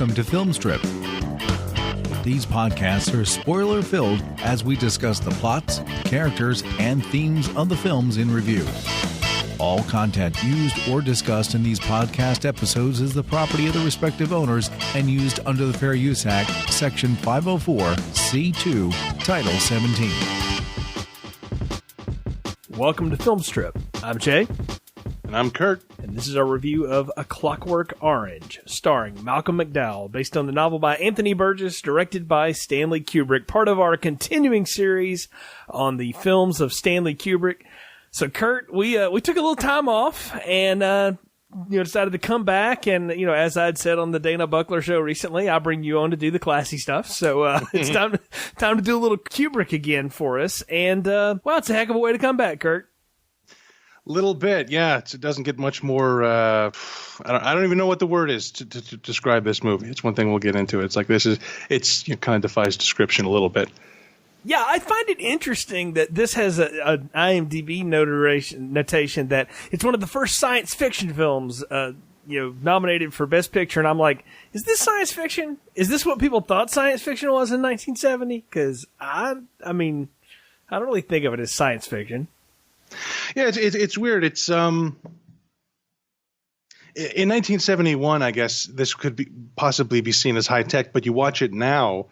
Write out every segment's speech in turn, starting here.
welcome to Film Strip. These podcasts are spoiler-filled as we discuss the plots, characters, and themes of the films in review. All content used or discussed in these podcast episodes is the property of the respective owners and used under the Fair Use Act, Section 504, C2, Title 17. Welcome to Film Strip. I'm Jay. And I'm Kurt. And this is our review of A Clockwork Orange, starring Malcolm McDowell, based on the novel by Anthony Burgess, directed by Stanley Kubrick, part of our continuing series on the films of Stanley Kubrick. So, Kurt, we took a little time off and decided to come back. And as I'd said on the Dana Buckler show recently, I bring you on to do the classy stuff. So it's time to do a little Kubrick again for us. And it's a heck of a way to come back, Kurt. Little bit, yeah. It doesn't get much more. I don't even know what the word is to describe this movie. It's one thing we'll get into. It's like it's kind of defies description a little bit. Yeah, I find it interesting that this has an IMDb notation that it's one of the first science fiction films, nominated for Best Picture. And I'm like, is this science fiction? Is this what people thought science fiction was in 1970? Because I don't really think of it as science fiction. Yeah, it's weird. It's in 1971, I guess this could possibly be seen as high tech, but you watch it now,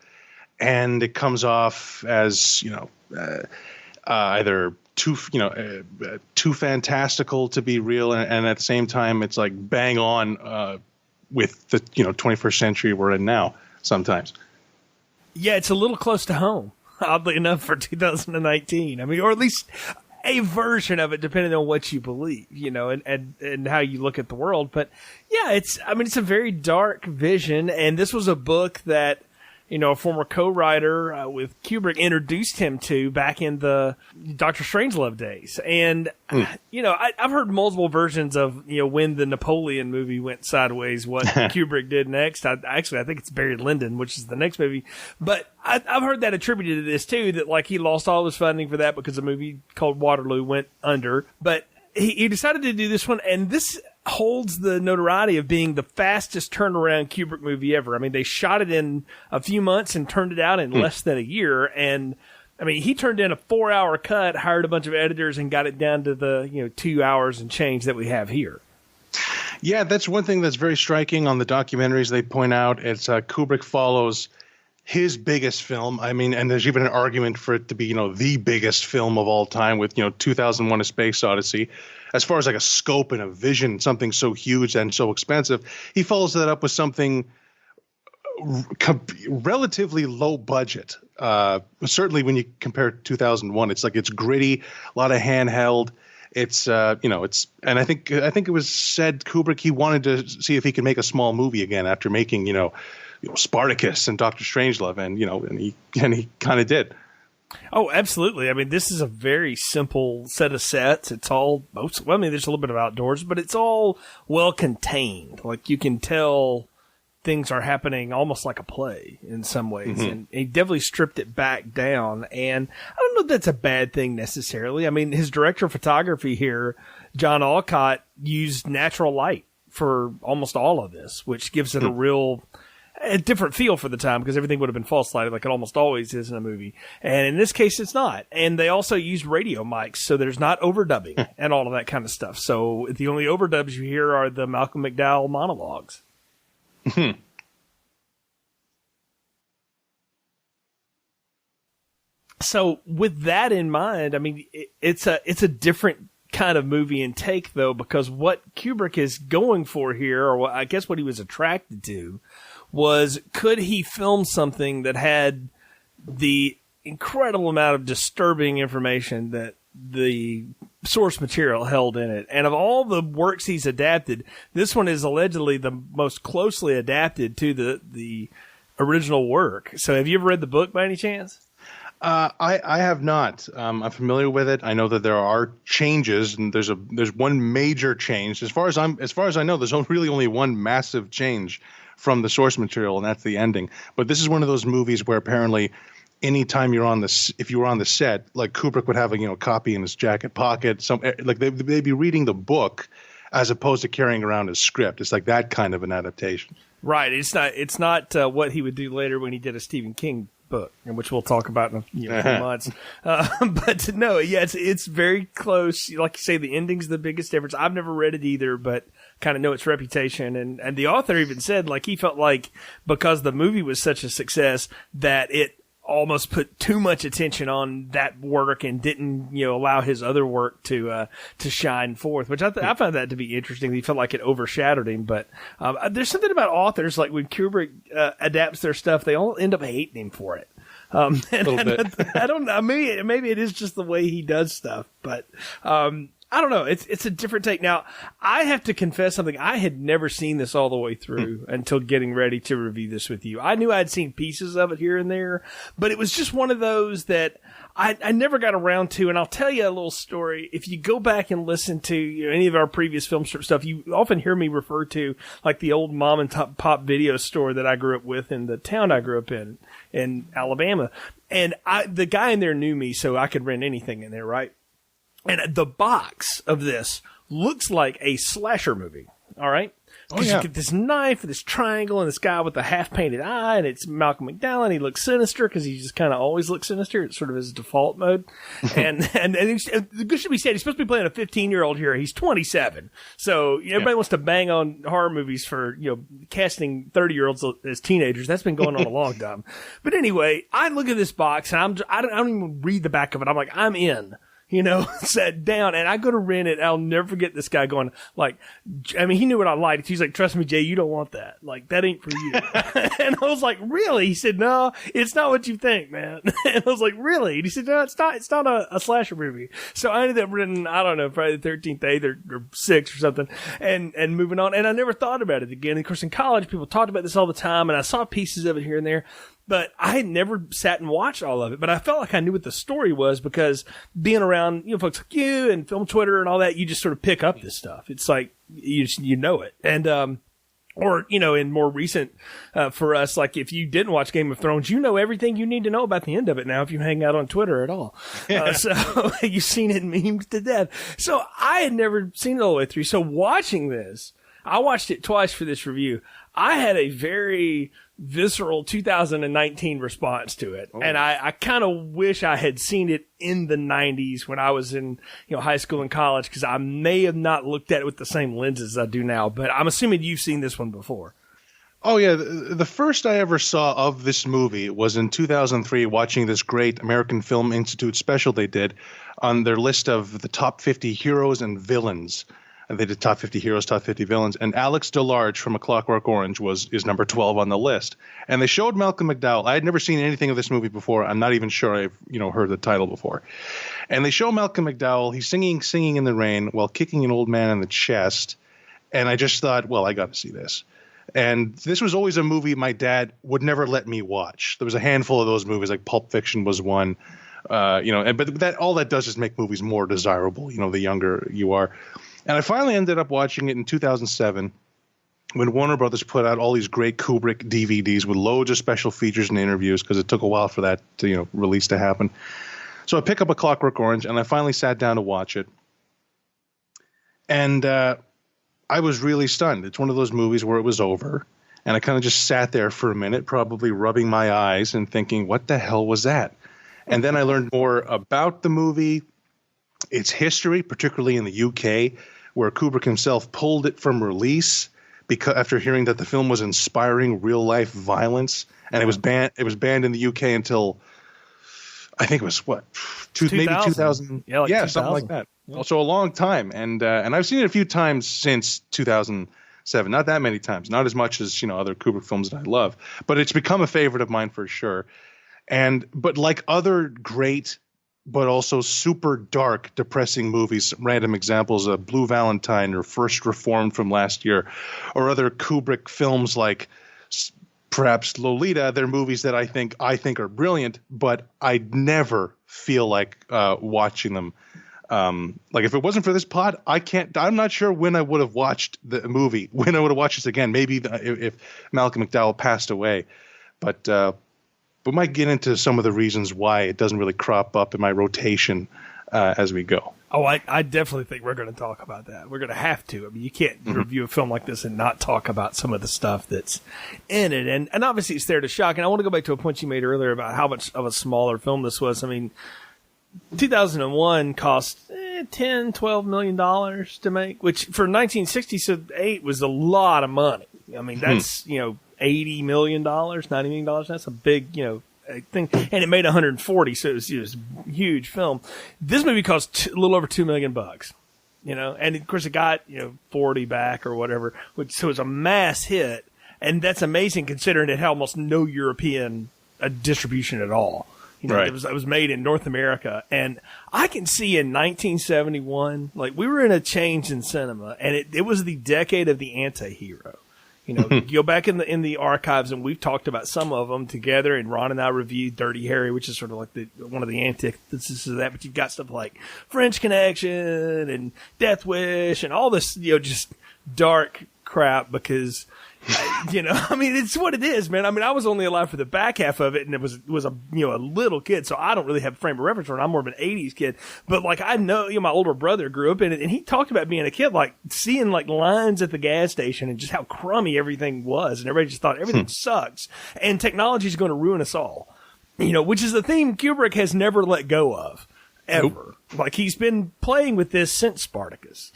and it comes off as either too fantastical to be real, and at the same time, it's like bang on with the 21st century we're in now. Sometimes, yeah, it's a little close to home, oddly enough, for 2019. I mean, or at least a version of it, depending on what you believe, and how you look at the world. But yeah, it's a very dark vision. And this was a book that, a former co-writer with Kubrick introduced him to back in the Dr. Strangelove days. And, I've heard multiple versions of, when the Napoleon movie went sideways, what Kubrick did next. I think it's Barry Lyndon, which is the next movie. But I've heard that attributed to this too, that he lost all his funding for that because a movie called Waterloo went under. But he decided to do this one, and this holds the notoriety of being the fastest turnaround Kubrick movie ever. I mean, they shot it in a few months and turned it out in less than a year. And he turned in a 4-hour cut, hired a bunch of editors, and got it down to the 2 hours and change that we have here. Yeah, that's one thing that's very striking on the documentaries. They point out it's Kubrick follows his biggest film. And there's even an argument for it to be, the biggest film of all time with, 2001: A Space Odyssey. As far as like a scope and a vision, something so huge and so expensive, he follows that up with something relatively low budget. Certainly when you compare it to 2001, it's gritty, a lot of handheld. And I think it was said Kubrick, he wanted to see if he could make a small movie again after making, Spartacus and Dr. Strangelove, and he kind of did. Oh, absolutely. This is a very simple set of sets. It's all, there's a little bit of outdoors, but it's all well contained. Like, you can tell things are happening almost like a play in some ways. Mm-hmm. And he definitely stripped it back down. And I don't know if that's a bad thing necessarily. His director of photography here, John Alcott, used natural light for almost all of this, which gives it a different feel for the time, because everything would have been false lighted like it almost always is in a movie. And in this case, it's not. And they also used radio mics, so there's not overdubbing and all of that kind of stuff. So the only overdubs you hear are the Malcolm McDowell monologues. So with that in mind, it's a different kind of movie and take, though, because what Kubrick is going for here, or I guess what he was attracted to, was could he film something that had the incredible amount of disturbing information that the source material held in it. And of all the works he's adapted, this one is allegedly the most closely adapted to the original work. So have you ever read the book by any chance? I have not. I'm familiar with it. I know that there are changes, and there's one major change. As far as I know, there's really only one massive change from the source material, and that's the ending. But this is one of those movies where apparently anytime if you were on the set, like Kubrick would have a copy in his jacket pocket. They'd be reading the book as opposed to carrying around his script. It's like that kind of an adaptation. Right. It's not what he would do later when he did a Stephen King book, which we'll talk about in a few months. But no, yeah, it's very close. Like you say, the ending's the biggest difference. I've never read it either, but kind of know its reputation. And the author even said, like, he felt like because the movie was such a success that it almost put too much attention on that work and didn't, allow his other work to shine forth, which I found that to be interesting. He felt like it overshadowed him. But there's something about authors, like when Kubrick adapts their stuff, they all end up hating him for it. And I don't know. Maybe it is just the way he does stuff, but I don't know. It's a different take. Now, I have to confess something. I had never seen this all the way through until getting ready to review this with you. I knew I'd seen pieces of it here and there, but it was just one of those that I never got around to. And I'll tell you a little story. If you go back and listen to any of our previous film strip stuff, you often hear me refer to like the old mom and pop video store that I grew up with in the town I grew up in Alabama. And the guy in there knew me, so I could rent anything in there, right? And the box of this looks like a slasher movie. All right. Because you get this knife, this triangle, and this guy with the half-painted eye, and it's Malcolm McDowell, and he looks sinister because he just kind of always looks sinister. It's sort of his default mode. and the good should be said, he's supposed to be playing a 15-year-old here. He's 27. So everybody wants to bang on horror movies for, casting 30-year-olds as teenagers. That's been going on a long time. But anyway, I look at this box, and I don't even read the back of it. I'm like, I'm in. Sat down, and I go to rent it. I'll never forget this guy going, he knew what I liked. He's like, trust me, Jay, you don't want that. Like, that ain't for you. And I was like, really? He said, no, it's not what you think, man. And I was like, really? And he said, no, it's not a slasher movie. So I ended up renting, I don't know, probably the 13th, 8th, or 6th or something, and moving on. And I never thought about it again. And of course, in college, people talked about this all the time, and I saw pieces of it here and there. But I had never sat and watched all of it. But I felt like I knew what the story was because being around, folks like you and film Twitter and all that, you just sort of pick up this stuff. It's like you know it. And or in more recent for us, like if you didn't watch Game of Thrones, you know everything you need to know about the end of it now if you hang out on Twitter at all. So you've seen it memed to death. So I had never seen it all the way through. So watching this, I watched it twice for this review. I had a very visceral 2019 response to it. Oh. And I kind of wish I had seen it in the 90s when I was in high school and college, because I may have not looked at it with the same lenses I do now. But I'm assuming you've seen this one before. Oh, yeah. The first I ever saw of this movie was in 2003, watching this great American Film Institute special they did on their list of the top 50 heroes and villains. And they did top 50 heroes, top 50 villains. And Alex DeLarge from A Clockwork Orange is number 12 on the list. And they showed Malcolm McDowell. I had never seen anything of this movie before. I'm not even sure I've heard the title before. And they show Malcolm McDowell. He's singing in the rain while kicking an old man in the chest. And I just thought, well, I got to see this. And this was always a movie my dad would never let me watch. There was a handful of those movies, like Pulp Fiction was one. But that all that does is make movies more desirable, the younger you are. And I finally ended up watching it in 2007 when Warner Brothers put out all these great Kubrick DVDs with loads of special features and interviews, because it took a while for that to, release to happen. So I pick up A Clockwork Orange, and I finally sat down to watch it. And I was really stunned. It's one of those movies where it was over, and I kind of just sat there for a minute, probably rubbing my eyes and thinking, what the hell was that? And then I learned more about the movie, its history, particularly in the UK, where Kubrick himself pulled it from release because after hearing that the film was inspiring real life violence, and it was banned in the UK until I think it was maybe 2000, something like that. Yeah. Also a long time, and I've seen it a few times since 2007. Not that many times, not as much as other Kubrick films that I love, but it's become a favorite of mine for sure. But like other great but also super dark, depressing movies, random examples of Blue Valentine or First Reformed from last year, or other Kubrick films like perhaps Lolita. They're movies that I think are brilliant, but I never feel like watching them. Like if it wasn't for this pod, I'm not sure when I would have watched the movie, when I would have watched this again, maybe if Malcolm McDowell passed away. But we might get into some of the reasons why it doesn't really crop up in my rotation as we go. Oh, I definitely think we're going to talk about that. We're going to have to. I mean, you can't review a film like this and not talk about some of the stuff that's in it. And obviously it's there to shock. And I want to go back to a point you made earlier about how much of a smaller film this was. I mean, 2001 cost $10-12 million to make, which for 1968 was a lot of money. I mean, that's, $80 million, $90 million. That's a big, thing. And it made 140, so it was a huge film. This movie cost a little over $2 million, and of course it got, 40 back or whatever, so it was a mass hit. And that's amazing considering it had almost no European distribution at all. Right. It was made in North America. And I can see in 1971, like we were in a change in cinema, and it was the decade of the anti-hero. You go back in the archives, and we've talked about some of them together. And Ron and I reviewed Dirty Harry, which is sort of like one of the antithesis of that. But you've got stuff like French Connection and Death Wish and all this, just dark crap because. I mean, it's what it is, man. I mean, I was only alive for the back half of it, and it was a little kid, so I don't really have a frame of reference for it. I'm more of an 80s kid. But, like, I know, my older brother grew up in it, and he talked about being a kid, like, seeing, like, lines at the gas station and just how crummy everything was, and everybody just thought everything sucks, and technology is going to ruin us all, which is the theme Kubrick has never let go of, ever. Nope. Like, he's been playing with this since Spartacus,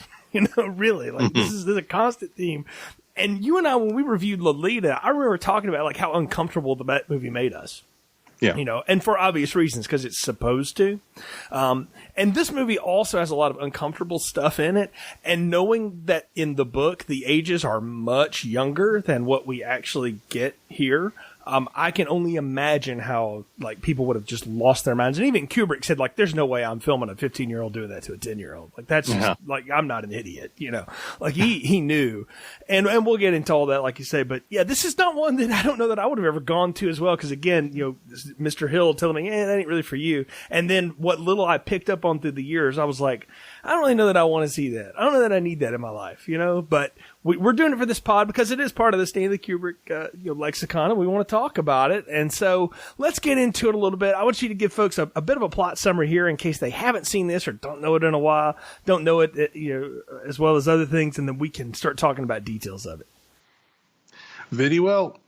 really. Like, this is a constant theme. And you and I, when we reviewed Lolita, I remember talking about like how uncomfortable that movie made us. Yeah. And for obvious reasons, because it's supposed to. And this movie also has a lot of uncomfortable stuff in it. And knowing that in the book, the ages are much younger than what we actually get here, I can only imagine how like people would have just lost their minds. And even Kubrick said, like, there's no way I'm filming a 15-year-old doing that to a 10-year-old. Like, that's just, like, I'm not an idiot, Like, he knew. And we'll get into all that, like you say. But, yeah, this is not one that I don't know that I would have ever gone to as well. Because, again, Mr. Hill telling me, that ain't really for you. And then what little I picked up on through the years, I was like, I don't really know that I want to see that. I don't know that I need that in my life, But we're doing it for this pod because it is part of the Stanley Kubrick lexicon, and we want to talk about it. And so let's get into it a little bit. I want you to give folks a bit of a plot summary here in case they haven't seen this or don't know it in a while, don't know it as well as other things, and then we can start talking about details of it. Very well.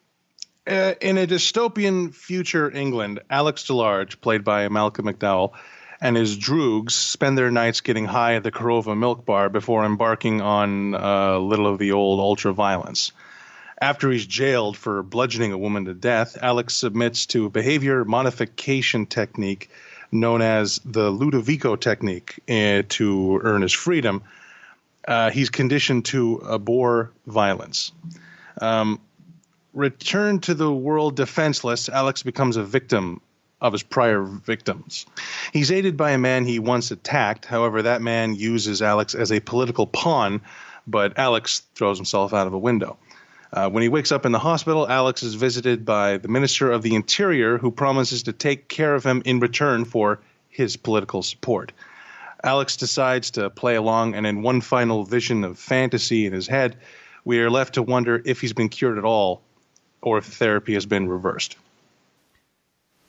In a dystopian future England, Alex DeLarge, played by Malcolm McDowell, and his droogs spend their nights getting high at the Corova Milk Bar before embarking on a little of the old ultra-violence. After he's jailed for bludgeoning a woman to death, Alex submits to a behavior modification technique known as the Ludovico technique to earn his freedom. He's conditioned to abhor violence. Returned to the world defenseless, Alex becomes a victim of his prior victims. He's aided by a man he once attacked. However, that man uses Alex as a political pawn, but Alex throws himself out of a window. When he wakes up in the hospital, Alex is visited by the Minister of the Interior, who promises to take care of him in return for his political support. Alex decides to play along, and in one final vision of fantasy in his head, we are left to wonder if he's been cured at all or if therapy has been reversed.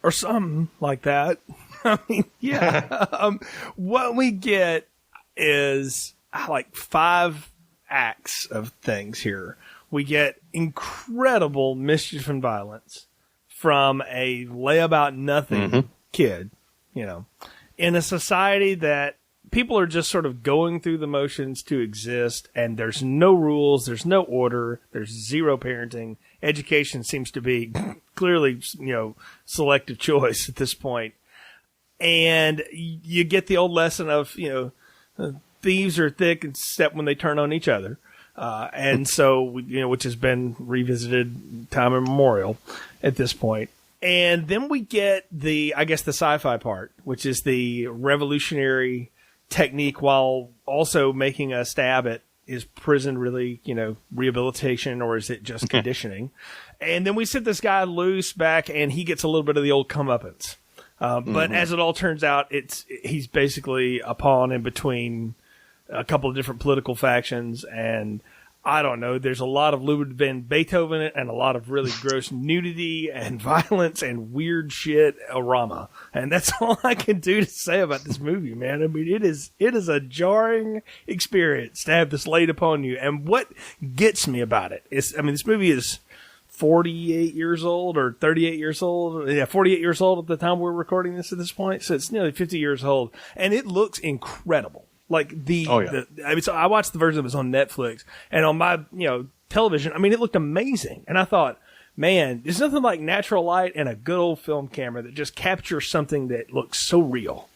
Or something like that. I mean, yeah. What we get is like 5 acts of things here. We get incredible mischief and violence from a layabout-nothing kid, in a society that people are just sort of going through the motions to exist, and there's no rules, there's no order, there's zero parenting. Education seems to be clearly, selective choice at this point. And you get the old lesson of, thieves are thick and step when they turn on each other. And so, which has been revisited time immemorial at this point. And then we get the sci-fi part, which is the revolutionary technique while also making a stab at, is prison really, rehabilitation, or is it just conditioning? And then we set this guy loose back, and he gets a little bit of the old comeuppance. But as it all turns out, he's basically a pawn in between a couple of different political factions, and I don't know. There's a lot of Ludwig van Beethoven and a lot of really gross nudity and violence and weird shit arama. And that's all I can do to say about this movie, man. I mean, it is a jarring experience to have this laid upon you. And what gets me about it is, I mean, this movie is 48 years old or 38 years old. Yeah, 48 years old at the time we're recording this at this point. So it's nearly 50 years old. And it looks incredible. Like I mean, so I watched the version that was on Netflix, and on my, television. I mean, it looked amazing. And I thought, man, there's nothing like natural light and a good old film camera that just captures something that looks so real.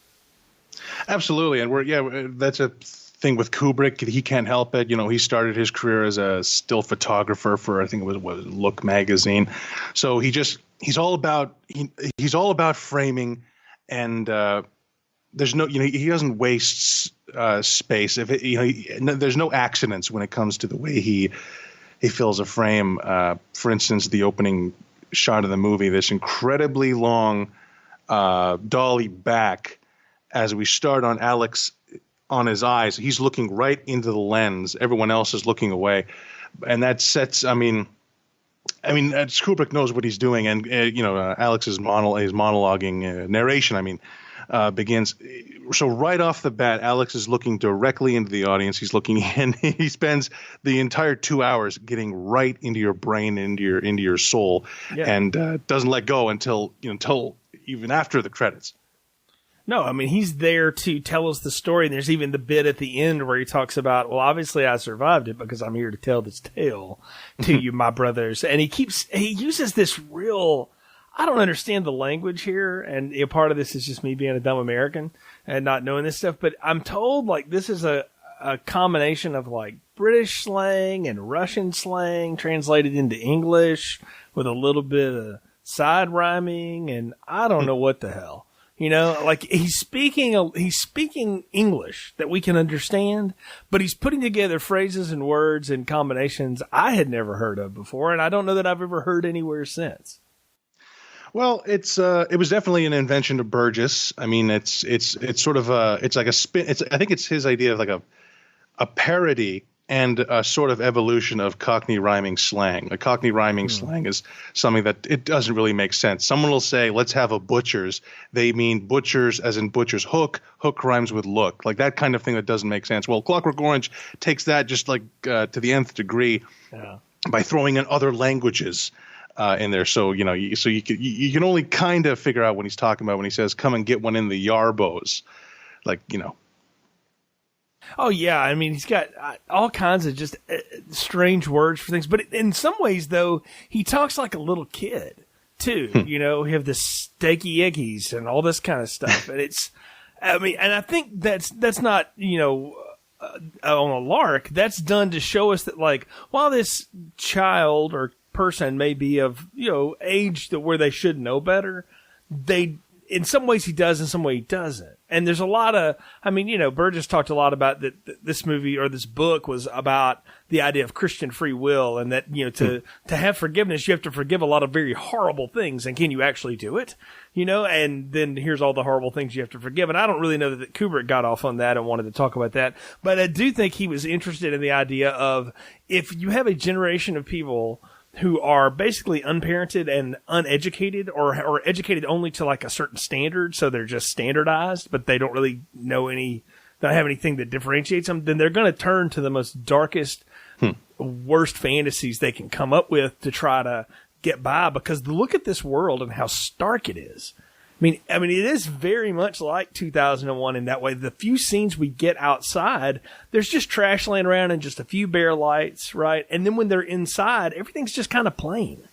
Absolutely. And that's a thing with Kubrick. He can't help it. He started his career as a still photographer for, I think it was Look magazine. So he's all about framing, and there's no, he doesn't waste space. There's no accidents when it comes to the way he fills a frame. For instance, the opening shot of the movie, this incredibly long dolly back as we start on Alex on his eyes. He's looking right into the lens. Everyone else is looking away, and that sets. Kubrick knows what he's doing, and Alex's monologuing narration. Begins. So right off the bat, Alex is looking directly into the audience. He's looking in. He spends the entire 2 hours getting right into your brain, into your soul, and doesn't let go until even after the credits. No, I mean, he's there to tell us the story. And there's even the bit at the end where he talks about, well, obviously I survived it because I'm here to tell this tale to you, my brothers. And he uses this real, I don't understand the language here. And part of this is just me being a dumb American and not knowing this stuff. But I'm told like this is a combination of like British slang and Russian slang translated into English with a little bit of side rhyming. And I don't know what the hell. Like he's speaking English that we can understand, but he's putting together phrases and words and combinations I had never heard of before, and I don't know that I've ever heard anywhere since. Well, it was definitely an invention of Burgess. I mean, it's sort of it's like a spin. I think it's his idea of like a parody and a sort of evolution of Cockney rhyming slang. Like Cockney rhyming slang is something that it doesn't really make sense. Someone will say, let's have a butcher's. They mean butchers as in butcher's hook. Hook rhymes with look. Like that kind of thing that doesn't make sense. Well, Clockwork Orange takes that just like to the nth degree by throwing in other languages in there. So, you can only kind of figure out what he's talking about when he says, come and get one in the Yarbos. Like, Oh, yeah. I mean, he's got all kinds of just strange words for things. But in some ways, though, he talks like a little kid, too. We have the steaky eggies and all this kind of stuff. And and I think that's not, on a lark. That's done to show us that, like, while this child or person may be of, age where they should know better, in some ways he does, in some way he doesn't. And there's a lot of, Burgess talked a lot about that this movie or this book was about the idea of Christian free will, and that, to have forgiveness, you have to forgive a lot of very horrible things. And can you actually do it? And then here's all the horrible things you have to forgive. And I don't really know that Kubrick got off on that and wanted to talk about that. But I do think he was interested in the idea of if you have a generation of people who are basically unparented and uneducated or educated only to like a certain standard. So they're just standardized, but they don't really know don't have anything that differentiates them. Then they're going to turn to the most darkest, worst fantasies they can come up with to try to get by, because look at this world and how stark it is. I mean, it is very much like 2001 in that way. The few scenes we get outside, there's just trash laying around and just a few bare lights, right? And then when they're inside, everything's just kind of plain.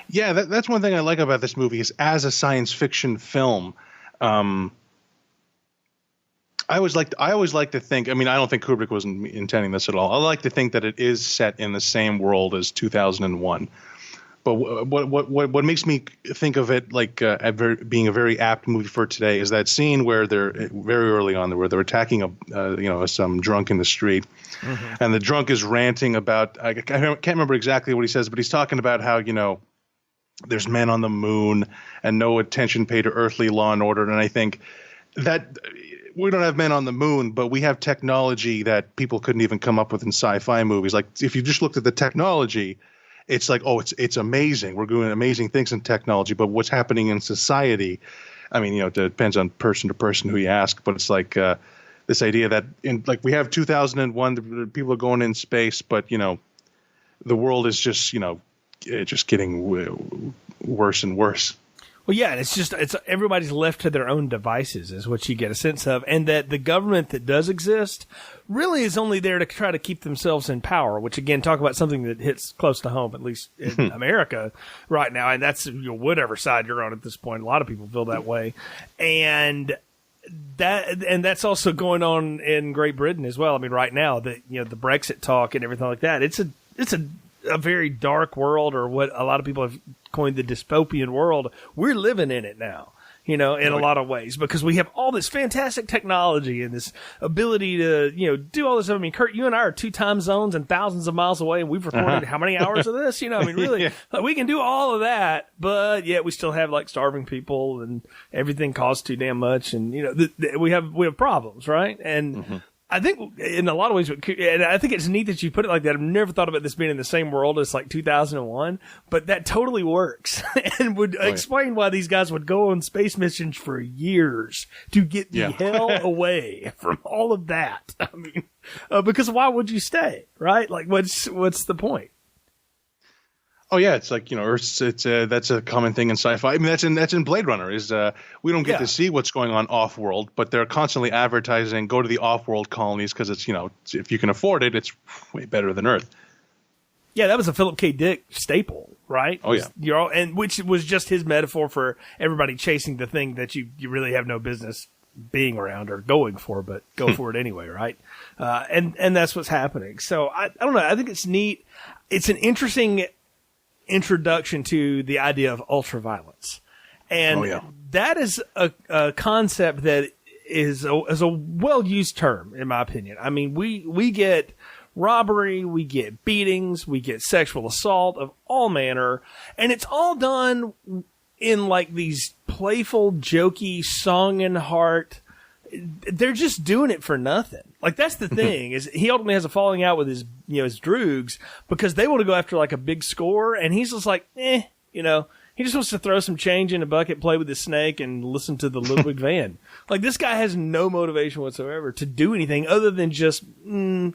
Yeah, that's one thing I like about this movie is as a science fiction film, I always like to think. I mean, I don't think Kubrick was intending this at all. I like to think that it is set in the same world as 2001. But what makes me think of it like being a very apt movie for today is that scene where they're very early on where they're attacking some drunk in the street, and the drunk is ranting about, I can't remember exactly what he says, but he's talking about how there's men on the moon and no attention paid to earthly law and order. And I think that we don't have men on the moon, but we have technology that people couldn't even come up with in sci-fi movies. Like if you just looked at the technology, it's like, oh, it's amazing. We're doing amazing things in technology, but what's happening in society? I mean, it depends on person to person who you ask, but it's like this idea that we have 2001, people are going in space, but the world is just just getting worse and worse. Well, yeah, it's everybody's left to their own devices is what you get a sense of, and that the government that does exist really is only there to try to keep themselves in power, which again, talk about something that hits close to home, at least in America right now, and that's whatever side you're on at this point. A lot of people feel that way, and that's also going on in Great Britain as well. I mean, right now, the Brexit talk and everything like that, it's a very dark world, or what a lot of people have coined the dystopian world. We're living in it now, in a lot of ways, because we have all this fantastic technology and this ability to, do all this stuff. I mean, Kurt, you and I are 2 time zones and thousands of miles away, and we've recorded how many hours of this? Really, we can do all of that, but yet we still have starving people, and everything costs too damn much, and we have problems, right? And I think in a lot of ways, and I think it's neat that you put it like that. I've never thought about this being in the same world as 2001, but that totally works and would explain why these guys would go on space missions for years to get the hell away from all of that. I mean, because why would you stay, right? What's the point? Oh yeah, it's like that's a common thing in sci-fi. I mean, that's in Blade Runner. Is we don't get to see what's going on off-world, but they're constantly advertising go to the off-world colonies because it's if you can afford it, it's way better than Earth. Yeah, that was a Philip K. Dick staple, right? Oh yeah, and which was just his metaphor for everybody chasing the thing that you really have no business being around or going for, but go for it anyway, right? And that's what's happening. So I don't know. I think it's neat. It's an interesting introduction to the idea of ultraviolence, and that is a concept that is a well-used term, in my opinion. I mean, we get robbery, we get beatings, we get sexual assault of all manner, and it's all done in these playful, jokey, song and heart. They're just doing it for nothing. That's the thing is he ultimately has a falling out with his droogs because they want to go after a big score, and he's just he just wants to throw some change in a bucket, play with his snake, and listen to the Ludwig van. This guy has no motivation whatsoever to do anything other than just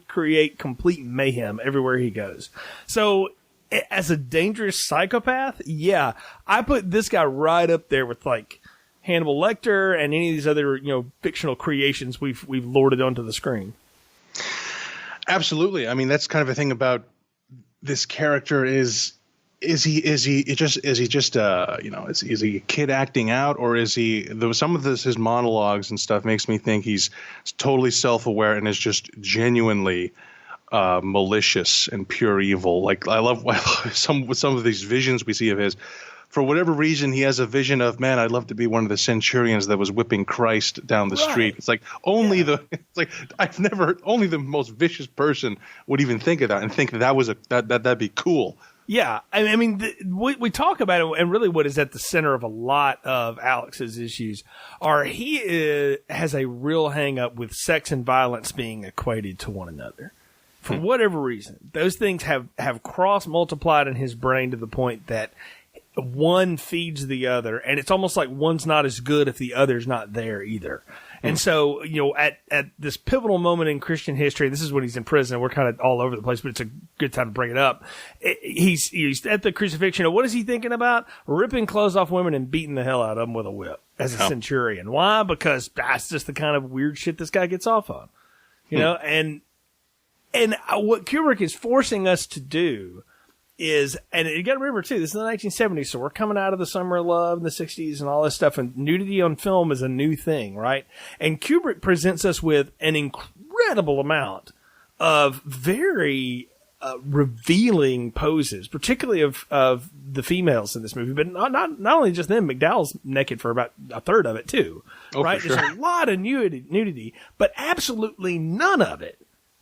create complete mayhem everywhere he goes. So as a dangerous psychopath, I put this guy right up there with Hannibal Lecter and any of these other fictional creations we've lorded onto the screen. Absolutely. I mean, that's kind of a thing about this character is he just is he a kid acting out, or is he some of his monologues and stuff makes me think he's totally self-aware and is just genuinely malicious and pure evil. I love some of these visions we see of his. For whatever reason, he has a vision of, man, I'd love to be one of the centurions that was whipping Christ down the street. It's only only the most vicious person would even think of that and think that'd be cool. Yeah. I mean, we talk about it, and really what is at the center of a lot of Alex's issues are he has a real hang up with sex and violence being equated to one another. For whatever reason, those things have cross multiplied in his brain to the point that one feeds the other, and it's almost like one's not as good if the other's not there either. And so, at this pivotal moment in Christian history, this is when he's in prison. We're kind of all over the place, but it's a good time to bring it up. He's at the crucifixion. What is he thinking about? Ripping clothes off women and beating the hell out of them with a whip as a centurion. Why? Because that's just the kind of weird shit this guy gets off on. And what Kubrick is forcing us to do is, and you got to remember too, this is the 1970s, so we're coming out of the summer of love in the 60s and all this stuff, and nudity on film is a new thing, right? And Kubrick presents us with an incredible amount of very revealing poses, particularly of the females in this movie, but not only just them. McDowell's naked for about a third of it too, right? For sure. There's a lot of nudity, but absolutely none of it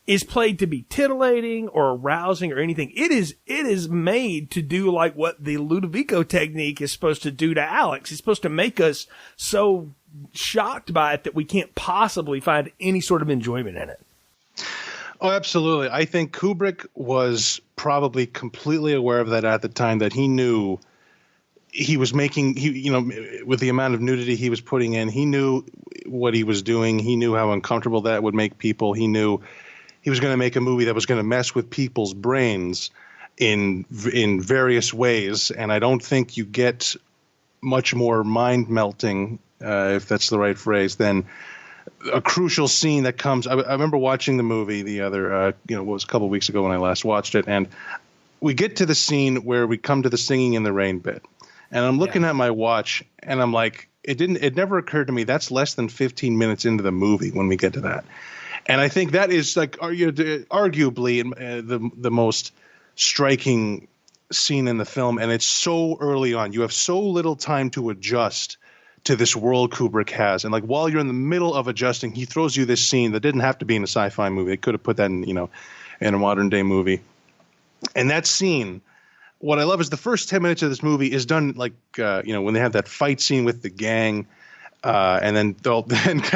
is played to be titillating or arousing or anything. It is made to do like what the Ludovico technique is supposed to do to Alex. It's supposed to make us so shocked by it that we can't possibly find any sort of enjoyment in it. Oh, absolutely. I think Kubrick was probably completely aware of that at the time, that he knew he was making, with the amount of nudity he was putting in, he knew what he was doing. He knew how uncomfortable that would make people. He knew he was going to make a movie that was going to mess with people's brains in various ways. And I don't think you get much more mind melting, if that's the right phrase, than a crucial scene that comes. I remember watching the movie the other, what was a couple of weeks ago when I last watched it, and we get to the scene where we come to the singing in the rain bit, and I'm looking at my watch, and I'm like, it never occurred to me that's less than 15 minutes into the movie when we get to that, and I think that is like arguably the most striking scene in the film, and it's so early on. You have so little time to adjust to this world Kubrick has. And like while you're in the middle of adjusting, he throws you this scene that didn't have to be in a sci-fi movie. They could have put that in, in a modern day movie. And that scene, what I love is the first 10 minutes of this movie is done like, when they have that fight scene with the gang, and then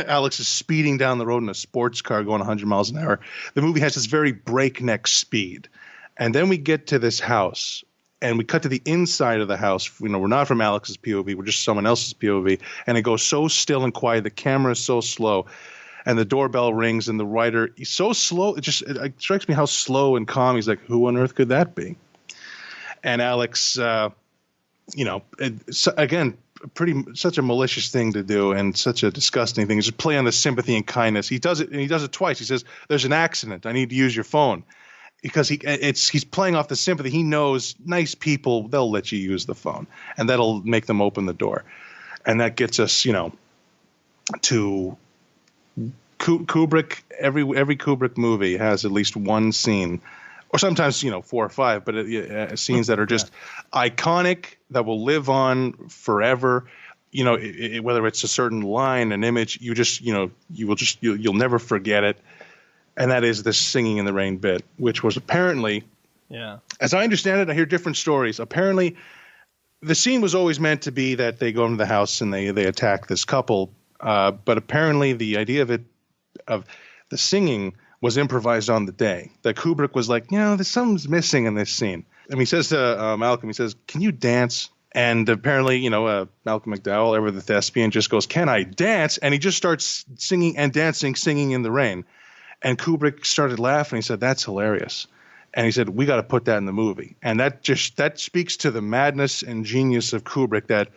Alex is speeding down the road in a sports car going 100 miles an hour. The movie has this very breakneck speed. And then we get to this house, and we cut to the inside of the house. We're not from Alex's POV. We're just someone else's POV. And it goes so still and quiet. The camera is so slow. And the doorbell rings, and the writer, he's so slow. It strikes me how slow and calm. He's like, who on earth could that be? And Alex, again, such a malicious thing to do and such a disgusting thing. Just play on the sympathy and kindness. He does it, and he does it twice. He says, there's an accident. I need to use your phone. Because he's playing off the sympathy. He knows nice people, they'll let you use the phone, and that'll make them open the door. And that gets us, to Kubrick. Every Kubrick movie has at least one scene, or sometimes 4 or 5, but scenes that are just iconic, that will live on forever. Whether it's a certain line, an image, you'll never forget it. And that is this singing in the rain bit, which was apparently, as I understand it, I hear different stories. Apparently, the scene was always meant to be that they go into the house and they attack this couple. But apparently the idea of the singing was improvised on the day. That Kubrick was like, there's something's missing in this scene. And he says to Malcolm, can you dance? And apparently, Malcolm McDowell, ever the thespian, just goes, can I dance? And he just starts singing and dancing, singing in the rain. And Kubrick started laughing. He said, that's hilarious. And he said, we got to put that in the movie. And that speaks to the madness and genius of Kubrick, that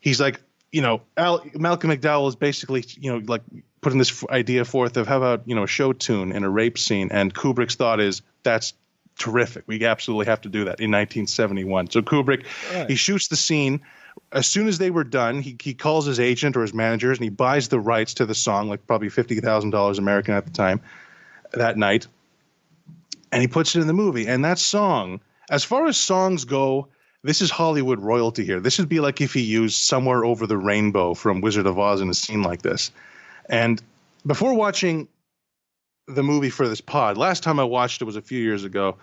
he's like, Malcolm McDowell is basically, like putting this idea forth of how about, a show tune in a rape scene. And Kubrick's thought is, that's terrific. We absolutely have to do that in 1971. So Kubrick, he shoots the scene. As soon as they were done, he calls his agent or his managers, and he buys the rights to the song, like probably $50,000 American at the time, that night, and he puts it in the movie. And that song, as far as songs go, this is Hollywood royalty here. This would be like if he used Somewhere Over the Rainbow from Wizard of Oz in a scene like this. And before watching the movie for this pod, last time I watched it was a few years ago.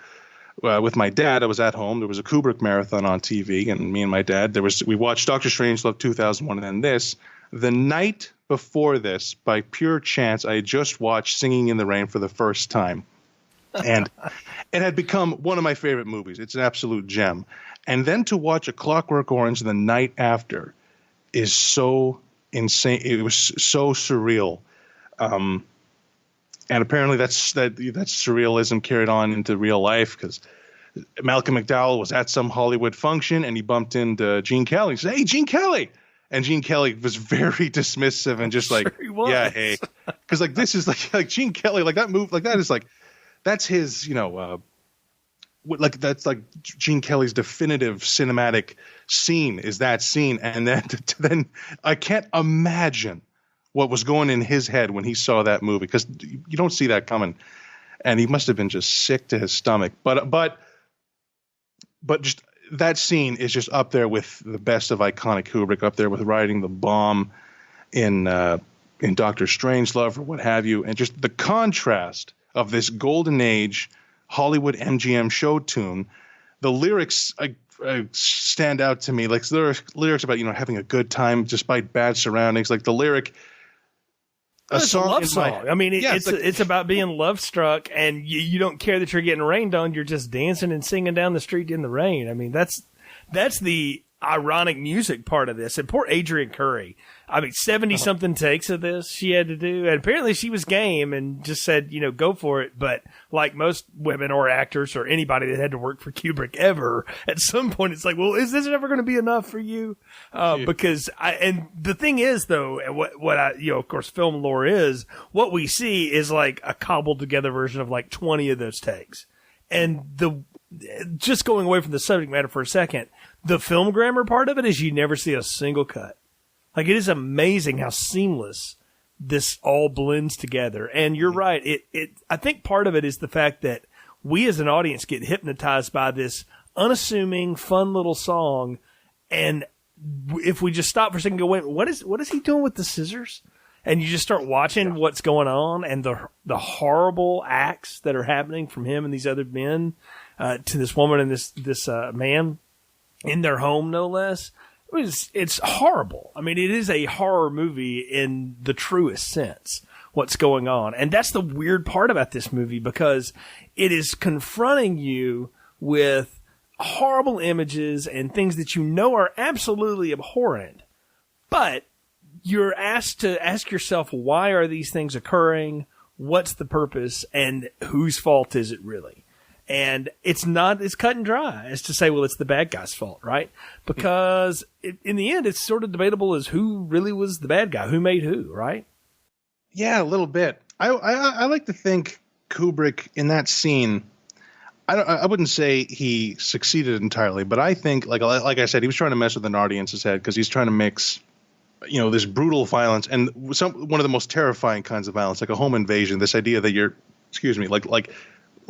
With my dad, I was at home. There was a Kubrick marathon on TV, and me and my dad, we watched Dr. Strangelove 2001, and then this. The night before this, by pure chance, I had just watched Singing in the Rain for the first time, and it had become one of my favorite movies. It's an absolute gem. And then to watch A Clockwork Orange the night after is so insane. It was so surreal. And apparently that surrealism carried on into real life, because Malcolm McDowell was at some Hollywood function and he bumped into Gene Kelly. He said, hey, Gene Kelly. And Gene Kelly was very dismissive and just like, yeah, hey. Because like this is like Gene Kelly, like that move, like that is like, that's his, like that's like Gene Kelly's definitive cinematic scene is that scene. And then I can't imagine what was going in his head when he saw that movie, because you don't see that coming, and he must have been just sick to his stomach. But just that scene is just up there with the best of iconic Kubrick, up there with riding the bomb in Dr. Strangelove or what have you, and just the contrast of this golden age Hollywood MGM show tune. The lyrics stand out to me. Like there are lyrics about, having a good time despite bad surroundings. Like the lyric, it's a love song. I mean, it's about being love struck, and you don't care that you're getting rained on. You're just dancing and singing down the street in the rain. I mean, that's the ironic music part of this. And poor Adrienne Curry. I mean, 70-something takes of this she had to do. And apparently she was game and just said, go for it. But like most women or actors or anybody that had to work for Kubrick ever, at some point it's like, well, is this ever going to be enough for you? Because and the thing is, though, what I, of course, film lore is, what we see is like a cobbled together version of like 20 of those takes. And just going away from the subject matter for a second, the film grammar part of it is you never see a single cut. Like, it is amazing how seamless this all blends together. And you're right. I think part of it is the fact that we as an audience get hypnotized by this unassuming, fun little song. And if we just stop for a second and go, wait, what is he doing with the scissors? And you just start watching what's going on and the horrible acts that are happening from him and these other men to this woman and this man in their home, no less. It's horrible. I mean, it is a horror movie in the truest sense, what's going on. And that's the weird part about this movie, because it is confronting you with horrible images and things that are absolutely abhorrent. But you're asked to ask yourself, why are these things occurring? What's the purpose? And whose fault is it really? And it's not as cut and dry as to say, well, it's the bad guy's fault, right? Because in the end, it's sort of debatable as who really was the bad guy, who made who, right? Yeah, a little bit. I like to think Kubrick in that scene, I wouldn't say he succeeded entirely, but I think, like I said, he was trying to mess with an audience's head because he's trying to mix, this brutal violence and one of the most terrifying kinds of violence, like a home invasion. This idea that you're,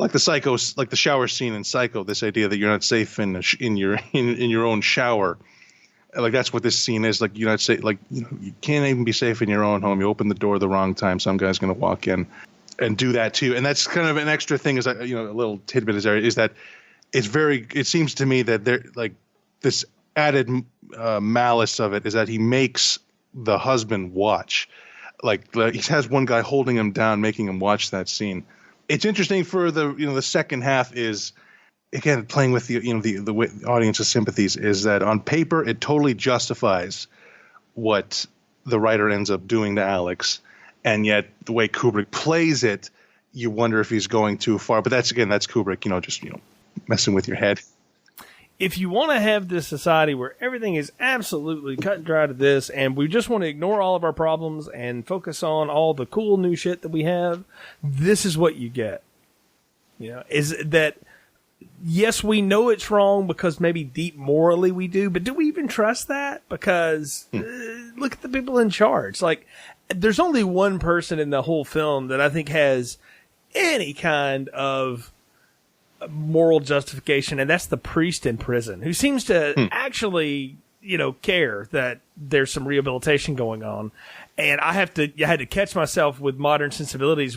like the Psycho, like the shower scene in Psycho, this idea that you're not safe in your own shower. Like that's what this scene is. Like you're not safe. Like you can't even be safe in your own home. You open the door the wrong time, some guy's going to walk in and do that too. And that's kind of an extra thing. Is a little tidbit is that it seems to me that there, like, this added malice of it is that he makes the husband watch. Like he has one guy holding him down, making him watch that scene. It's interesting for the second half is, again, playing with the audience's sympathies, is that on paper it totally justifies what the writer ends up doing to Alex, and yet the way Kubrick plays it, you wonder if he's going too far. But that's Kubrick, just messing with your head. If you want to have this society where everything is absolutely cut and dry to this, and we just want to ignore all of our problems and focus on all the cool new shit that we have, this is what you get. Is that, yes, we know it's wrong because maybe deep morally we do, but do we even trust that? Because look at the people in charge. Like, there's only one person in the whole film that I think has any kind of moral justification, and that's the priest in prison, who seems to actually, care that there's some rehabilitation going on. And I had to catch myself with modern sensibilities,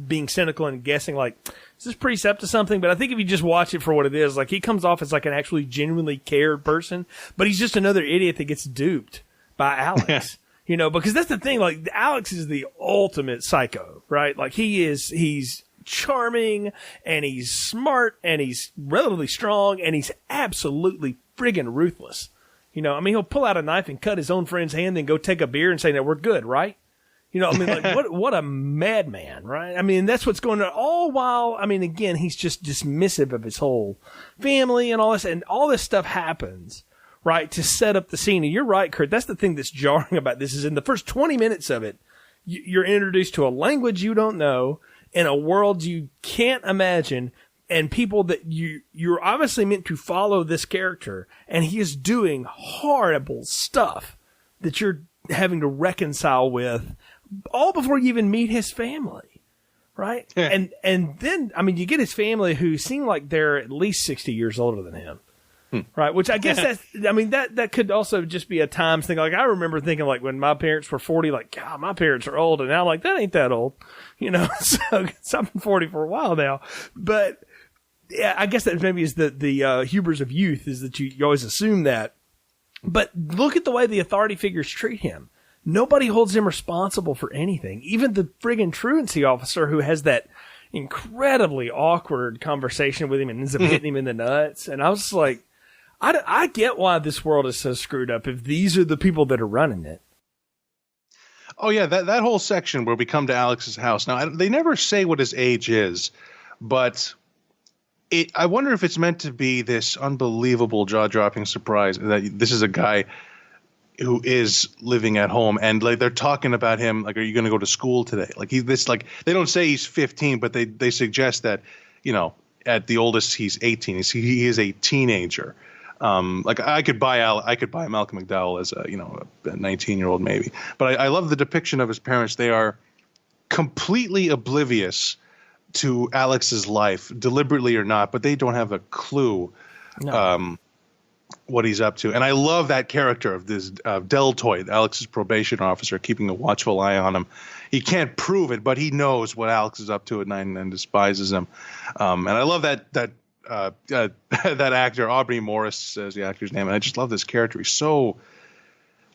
being cynical and guessing, like, is this priest up to something? But I think if you just watch it for what it is, like, he comes off as like an actually genuinely cared person, but he's just another idiot that gets duped by Alex. Because that's the thing, like, Alex is the ultimate psycho, right? Like, he's charming, and he's smart, and he's relatively strong, and he's absolutely friggin' ruthless. He'll pull out a knife and cut his own friend's hand, then go take a beer and say, "No, we're good, right?" Like, what a madman, right? I mean, that's what's going on. All while, again, he's just dismissive of his whole family and all this stuff happens, right, to set up the scene. And you're right, Kurt. That's the thing that's jarring about this, is in the first 20 minutes of it, you're introduced to a language you don't know, in a world you can't imagine, and people that you're obviously meant to follow this character, and he is doing horrible stuff that you're having to reconcile with, all before you even meet his family, right? And then, you get his family, who seem like they're at least 60 years older than him. Right, which I guess that could also just be a times thing. Like I remember thinking, like when my parents were 40, like God, my parents are old, and now I'm like that ain't that old, So I'm 40 for a while now, but yeah, I guess that maybe is the hubris of youth is that you always assume that. But look at the way the authority figures treat him. Nobody holds him responsible for anything. Even the friggin' truancy officer who has that incredibly awkward conversation with him and ends up hitting him in the nuts. And I was like, I get why this world is so screwed up if these are the people that are running it. Oh, yeah, that whole section where we come to Alex's house. Now, they never say what his age is, but I wonder if it's meant to be this unbelievable jaw-dropping surprise that this is a guy who is living at home, and like they're talking about him, like, are you going to go to school today? Like they don't say he's 15, but they suggest that, at the oldest he's 18. He is a teenager. Like I could buy Malcolm McDowell as a 19-year-old maybe, but I love the depiction of his parents. They are completely oblivious to Alex's life, deliberately or not, but they don't have a clue. No. What he's up to. And I love that character of this Deltoid, Alex's probation officer, keeping a watchful eye on him. He can't prove it, but he knows what Alex is up to at night and despises him. And I love that actor, Aubrey Morris is the actor's name. And I just love this character. He's so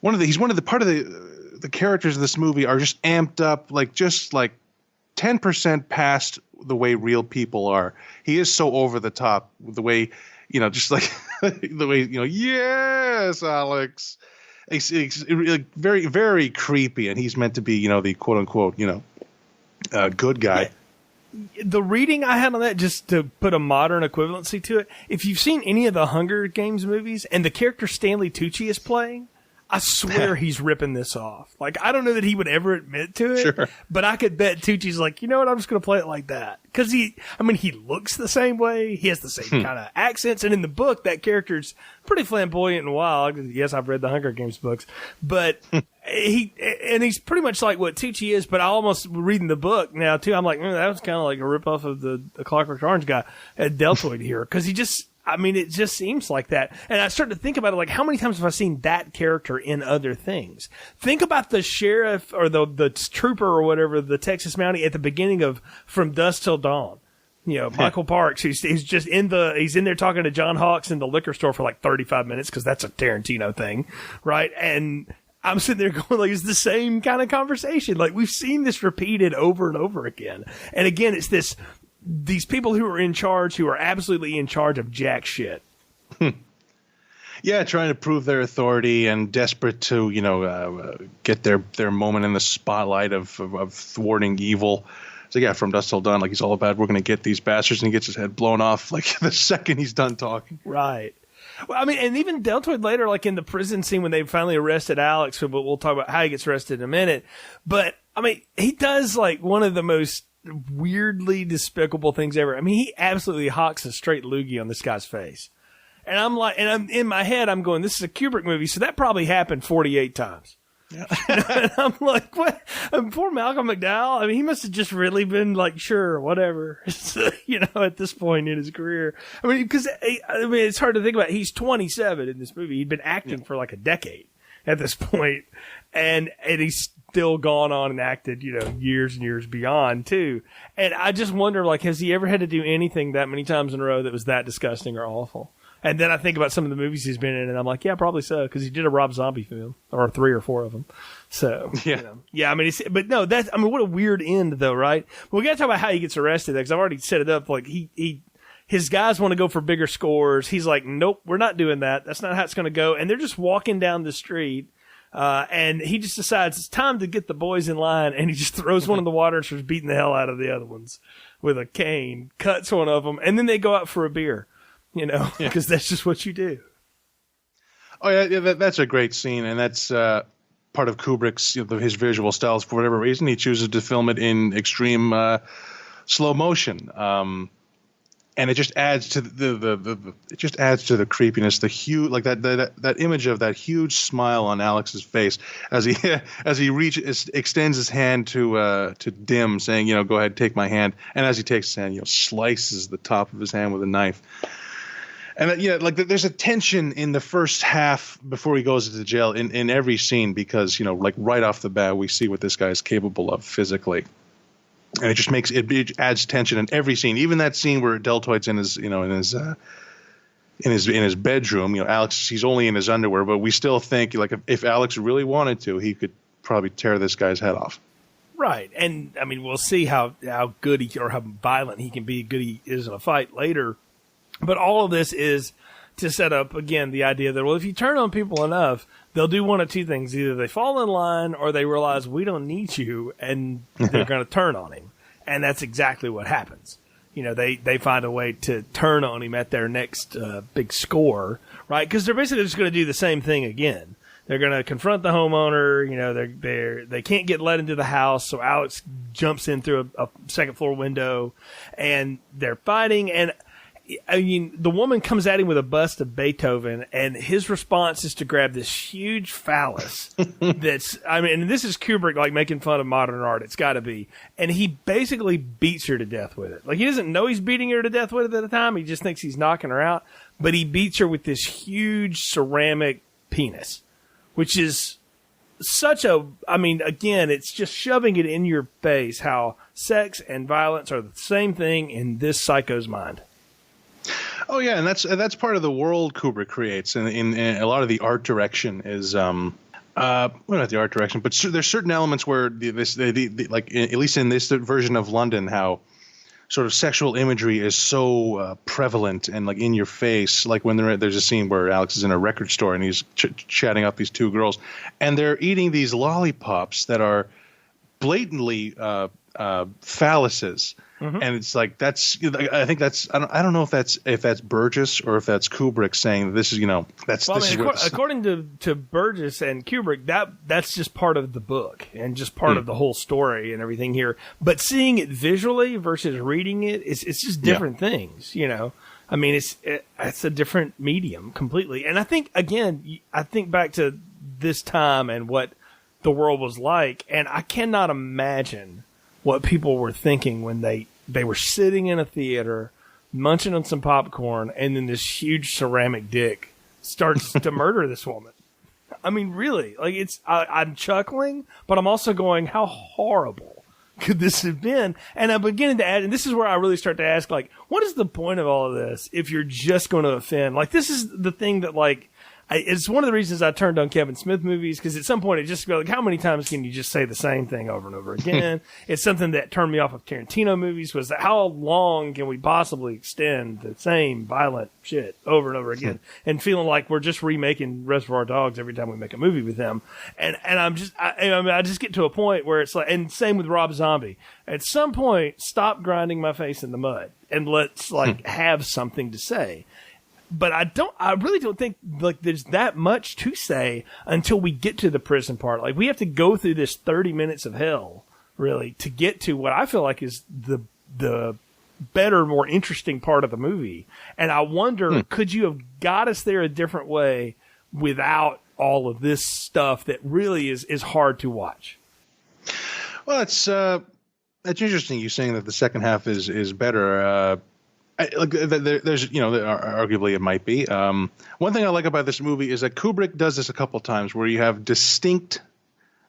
part of the characters of this movie are just amped up, just 10% past the way real people are. He is so over the top with the way, just like the way, yes, Alex. It's very, very creepy, and he's meant to be, the quote unquote, good guy. The reading I had on that, just to put a modern equivalency to it, if you've seen any of the Hunger Games movies and the character Stanley Tucci is playing, I swear he's ripping this off. Like, I don't know that he would ever admit to it, sure, but I could bet Tucci's like, you know what, I'm just going to play it like that. Because he looks the same way. He has the same kind of accents. And in the book, that character's pretty flamboyant and wild. Yes, I've read the Hunger Games books. But he's pretty much like what Tucci is, but I almost reading the book now, too. I'm like, that was kind of like a ripoff of the Clockwork Orange guy at Deltoid here. Because it just seems like that. And I started to think about it, like, how many times have I seen that character in other things? Think about the sheriff or the trooper or whatever, the Texas Mountie at the beginning of From Dusk Till Dawn. Michael Parks, he's just he's in there talking to John Hawkes in the liquor store for like 35 minutes because that's a Tarantino thing, right? And I'm sitting there going, like, it's the same kind of conversation. Like, we've seen this repeated over and over again. And again, it's these people who are in charge, who are absolutely in charge of jack shit. Yeah, trying to prove their authority and desperate to, get their moment in the spotlight of thwarting evil. So yeah, From Dusk Till Dawn, like, he's all about, we're going to get these bastards, and he gets his head blown off like the second he's done talking. Right. Well, and even Deltoid later, like in the prison scene when they finally arrested Alex, but we'll talk about how he gets arrested in a minute. But he does like one of the most weirdly despicable things ever. He absolutely hawks a straight loogie on this guy's face. And I'm in my head, I'm going, this is a Kubrick movie, so that probably happened 48 times. Yeah. And I'm like, what? Poor Malcolm McDowell. He must have just really been like, sure, whatever, at this point in his career. Because it's hard to think about. He's 27 in this movie. He'd been acting for like a decade at this point, and he's still gone on and acted, years and years beyond too. And I just wonder, like, has he ever had to do anything that many times in a row that was that disgusting or awful? And then I think about some of the movies he's been in, and I'm like, yeah, probably so, because he did a Rob Zombie film, or 3 or 4 of them. So, yeah, but no, what a weird end, though, right? Well, we got to talk about how he gets arrested, because I've already set it up. Like, his guys want to go for bigger scores. He's like, nope, we're not doing that. That's not how it's going to go. And they're just walking down the street, and he just decides it's time to get the boys in line, and he just throws one in the water and starts beating the hell out of the other ones with a cane, cuts one of them, and then they go out for a beer. Because that's just what you do. Oh yeah, that's a great scene, and that's part of Kubrick's his visual styles. For whatever reason, he chooses to film it in extreme slow motion, and it just adds to the creepiness. The huge, like that image of that huge smile on Alex's face as he extends his hand to Dim, saying, go ahead, take my hand, and as he takes his hand, slices the top of his hand with a knife. And like there's a tension in the first half before he goes into jail in every scene because, like right off the bat, we see what this guy is capable of physically. And it just it adds tension in every scene, even that scene where Deltoid's in his bedroom. Alex, he's only in his underwear, but we still think like if Alex really wanted to, he could probably tear this guy's head off. Right. And I mean, we'll see how good or how violent he can be, good he is in a fight later. But all of this is to set up, again, the idea that, well, if you turn on people enough, they'll do one of two things. Either they fall in line or they realize we don't need you, and they're going to turn on him. And that's exactly what happens. They find a way to turn on him at their next big score, right? Because they're basically just going to do the same thing again. They're going to confront the homeowner. They can't get let into the house, so Alex jumps in through a second floor window, and they're fighting. And I mean, the woman comes at him with a bust of Beethoven, and his response is to grab this huge phallus. And this is Kubrick like making fun of modern art. It's got to be, and he basically beats her to death with it. Like he doesn't know he's beating her to death with it at the time. He just thinks he's knocking her out, but he beats her with this huge ceramic penis. Which is again, it's just shoving it in your face how sex and violence are the same thing in this psycho's mind. Oh yeah, and that's part of the world Kubrick creates, and in a lot of the art direction is well, not the art direction, but there's certain elements where like at least in this version of London, how sort of sexual imagery is so prevalent and like in your face. Like when there's a scene where Alex is in a record store and he's chatting up these two girls, and they're eating these lollipops that are blatantly phalluses. Mm-hmm. And it's like I think that's I don't know if that's Burgess or if that's Kubrick saying this is according to Burgess and Kubrick, that's just part of the book and just part of the whole story and everything here. But seeing it visually versus reading it's just different things, I mean, it's a different medium completely. And I think back to this time and what the world was like, and I cannot imagine what people were thinking when they were sitting in a theater, munching on some popcorn, and then this huge ceramic dick starts to murder this woman. I mean, really, like I'm chuckling, but I'm also going, how horrible could this have been? And I'm beginning to add, and this is where I really start to ask, like, what is the point of all of this if you're just going to offend? Like, this is the thing that, like, it's one of the reasons I turned on Kevin Smith movies, because at some point it just goes like, how many times can you just say the same thing over and over again? It's something that turned me off of Tarantino movies, was that how long can we possibly extend the same violent shit over and over again, and feeling like we're just remaking Reservoir Dogs every time we make a movie with them. And I just get to a point where it's like, and same with Rob Zombie. At some point, stop grinding my face in the mud and let's have something to say. But I really don't think like there's that much to say until we get to the prison part. Like we have to go through this 30 minutes of hell really to get to what I feel like is the better, more interesting part of the movie. And I wonder, could you have got us there a different way without all of this stuff that really is hard to watch? Well, that's interesting. You saying that the second half is better. There's, arguably it might be. One thing I like about this movie is that Kubrick does this a couple times where you have distinct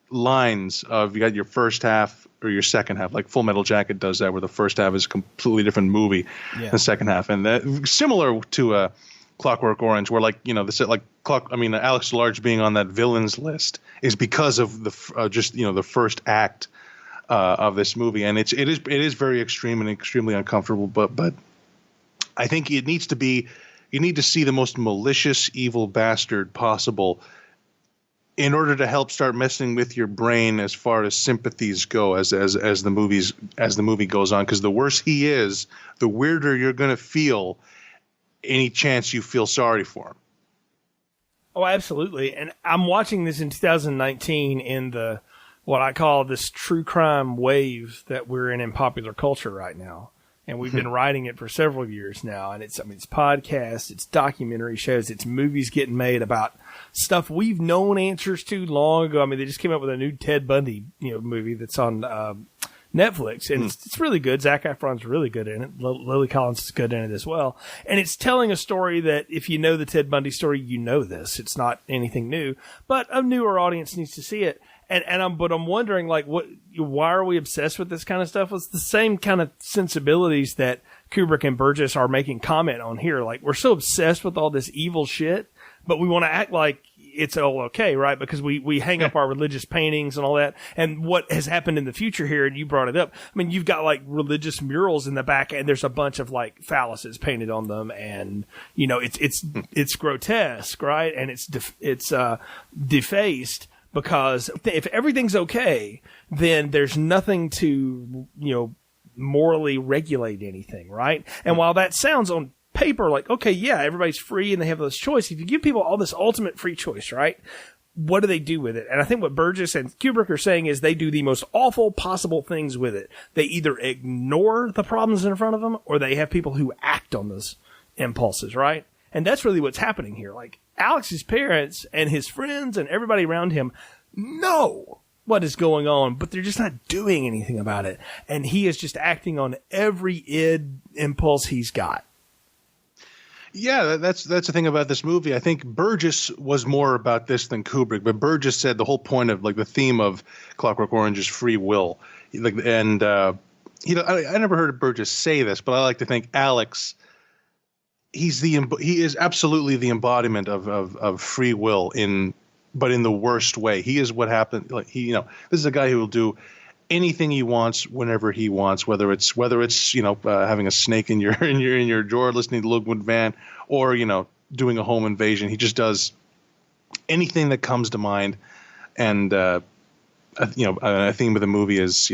lines of, you got your first half or your second half. Like Full Metal Jacket does that, where the first half is a completely different movie than the second half. And that, similar to Clockwork Orange, where Alex Large being on that villains list is because of the the first act of this movie. And it is very extreme and extremely uncomfortable, but I think you need to see the most malicious, evil bastard possible in order to help start messing with your brain as far as sympathies go as the movie goes on. Because the worse he is, the weirder you're going to feel any chance you feel sorry for him. Oh, absolutely. And I'm watching this in 2019 in the what I call this true crime wave that we're in popular culture right now. And we've been writing it for several years now. And it's podcasts, it's documentary shows, it's movies getting made about stuff we've known answers to long ago. I mean, they just came up with a new Ted Bundy, movie that's on Netflix, and it's really good. Zac Efron's really good in it. Lily Collins is good in it as well. And it's telling a story that if you know the Ted Bundy story, you know this. It's not anything new, but a newer audience needs to see it. But I'm wondering, like, why are we obsessed with this kind of stuff? Well, it's the same kind of sensibilities that Kubrick and Burgess are making comment on here. Like, we're so obsessed with all this evil shit, but we want to act like it's all okay, right? Because we hang up our religious paintings and all that. And what has happened in the future here, and you brought it up, I mean, you've got like religious murals in the back, and there's a bunch of like phalluses painted on them, and you know, it's grotesque, right? And it's defaced, because if everything's okay, then there's nothing to, you know, morally regulate anything, right? And while that sounds on paper like, okay, yeah, everybody's free and they have this choice, if you give people all this ultimate free choice, right, what do they do with it? And I think what Burgess and Kubrick are saying is they do the most awful possible things with it. They either ignore the problems in front of them, or they have people who act on those impulses, right? And that's really what's happening here. Like, Alex's parents and his friends and everybody around him know what is going on, but they're just not doing anything about it. And he is just acting on every impulse he's got. Yeah, that's the thing about this movie. I think Burgess was more about this than Kubrick, but Burgess said the whole point of, like, the theme of Clockwork Orange is free will. Like, and you know, I never heard Burgess say this, but I like to think Alex, he is absolutely the embodiment of free will, but in the worst way. He is what happened. Like, this is a guy who will do anything he wants whenever he wants, whether it's having a snake in your drawer, listening to Ludwig van, or doing a home invasion. He just does anything that comes to mind. And a theme of the movie is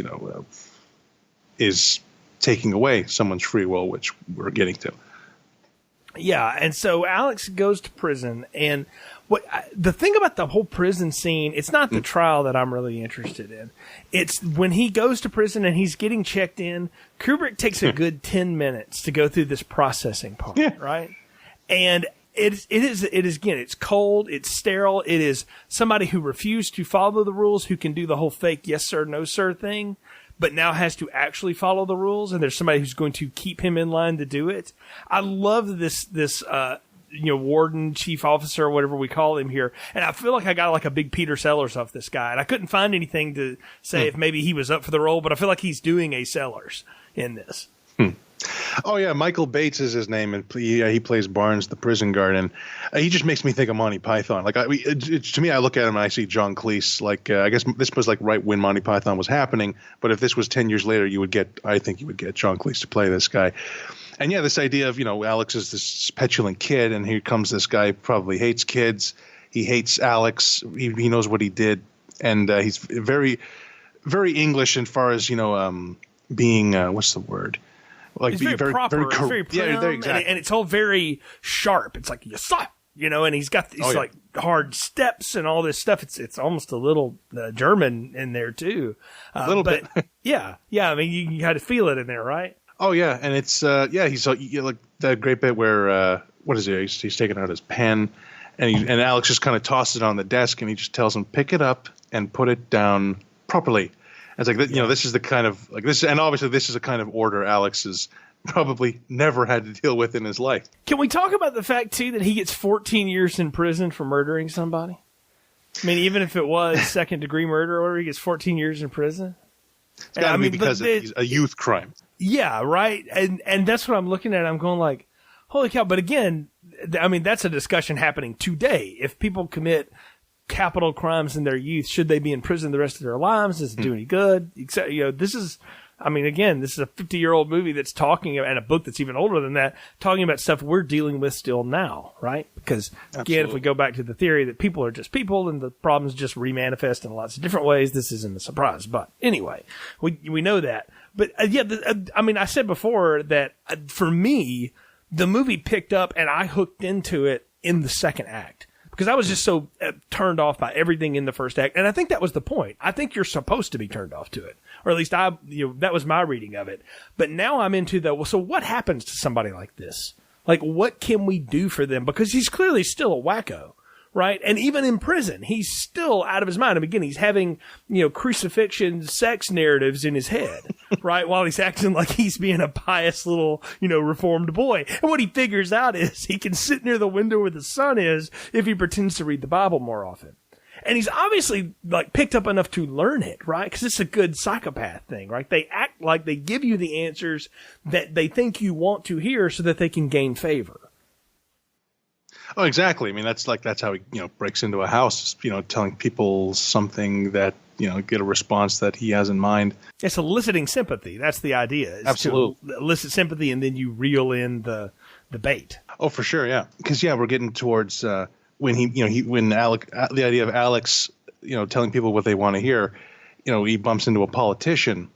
taking away someone's free will, which we're getting to. Yeah, and so Alex goes to prison, and the thing about the whole prison scene, it's not the trial that I'm really interested in. It's when he goes to prison and he's getting checked in. Kubrick takes a good 10 minutes to go through this processing part, right? And it is again, it's cold, it's sterile, it is somebody who refused to follow the rules, who can do the whole fake yes sir, no sir thing, but now has to actually follow the rules, and there's somebody who's going to keep him in line to do it. I love this warden, chief officer, or whatever we call him here, and I feel like I got like a big Peter Sellers off this guy, and I couldn't find anything to say if maybe he was up for the role, but I feel like he's doing a Sellers in this. Oh yeah, Michael Bates is his name, and he plays Barnes, the prison guard, and he just makes me think of Monty Python. Like, to me, I look at him and I see John Cleese. Like, I guess this was like right when Monty Python was happening, but if this was 10 years later, I think you would get John Cleese to play this guy. And yeah, this idea of Alex is this petulant kid, and here comes this guy who probably hates kids. He hates Alex. He knows what he did, and he's very, very English as far as being what's the word? Like, it's very proper, it's very prim, exactly. and it's all very sharp. It's like, yes, sir, and he's got these like hard steps and all this stuff. It's almost a little German in there too. A little bit. yeah. I mean, you got to feel it in there, right? Oh yeah, and it's he's like that great bit where what is it? He's taking out his pen, and Alex just kind of tosses it on the desk, and he just tells him, pick it up and put it down properly. It's like, this is the kind of this, and obviously this is a kind of order Alex has probably never had to deal with in his life. Can we talk about the fact too that he gets 14 years in prison for murdering somebody? I mean, even if it was second degree murder, or he gets 14 years in prison. It's got to be because it's a youth crime. Yeah, right. And that's what I'm looking at. I'm going like, holy cow! But again, I mean, that's a discussion happening today. If people commit capital crimes in their youth, should they be in prison the rest of their lives? Does it do any good? Except, this is, I mean, again, this is a 50-year-old movie that's talking about, and a book that's even older than that, talking about stuff we're dealing with still now, right? Because again, if we go back to the theory that people are just people and the problems just remanifest in lots of different ways, this isn't a surprise. But anyway, we know that. But I mean, I said before that for me, the movie picked up and I hooked into it in the second act. Because I was just so turned off by everything in the first act. And I think that was the point. I think you're supposed to be turned off to it. Or at least that was my reading of it. But now I'm into so what happens to somebody like this? Like, what can we do for them? Because he's clearly still a wacko, right? And even in prison, he's still out of his mind. And again, he's having, crucifixion sex narratives in his head, right? While he's acting like he's being a pious little, reformed boy. And what he figures out is he can sit near the window where the sun is if he pretends to read the Bible more often. And he's obviously picked up enough to learn it, right? Because it's a good psychopath thing, right? They act like they give you the answers that they think you want to hear so that they can gain favor. Oh, exactly. I mean, that's how he, breaks into a house, telling people something that, get a response that he has in mind. It's eliciting sympathy. That's the idea. Absolutely. To elicit sympathy, and then you reel in the bait. Oh, for sure. Yeah. Because, we're getting towards, when the idea of Alex, telling people what they want to hear, he bumps into a politician.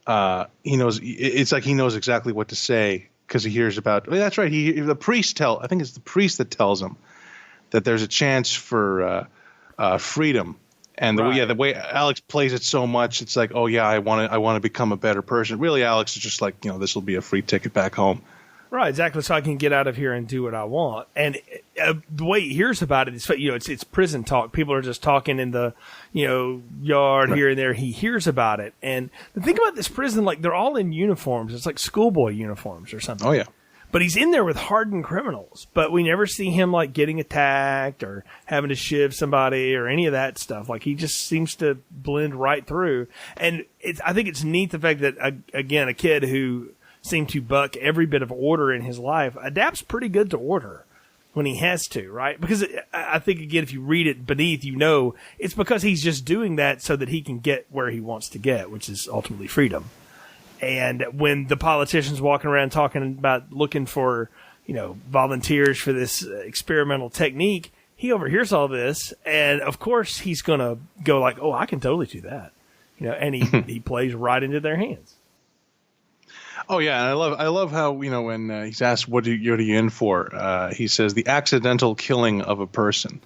He knows, it's like he knows exactly what to say. Because he hears about, that's right. I think it's the priest that tells him that there's a chance for freedom, and the way Alex plays it so much, it's like, oh yeah, I want to become a better person. Really, Alex is just like, this will be a free ticket back home. Right, exactly. So I can get out of here and do what I want. And the way he hears about it is, it's prison talk. People are just talking in the, yard here and there. He hears about it. And the thing about this prison, they're all in uniforms. It's like schoolboy uniforms or something. Oh, yeah. But he's in there with hardened criminals. But we never see him, getting attacked or having to shiv somebody or any of that stuff. He just seems to blend right through. And I think it's neat the fact that, again, a kid who seemed to buck every bit of order in his life adapts pretty good to order when he has to, right? Because I think, again, if you read it beneath, it's because he's just doing that so that he can get where he wants to get, which is ultimately freedom. And when the politician's walking around talking about looking for, volunteers for this experimental technique, he overhears all this, and of course he's going to go oh, I can totally do that, and he plays right into their hands. Oh yeah, and I love how when he's asked what are you in for, he says the accidental killing of a person.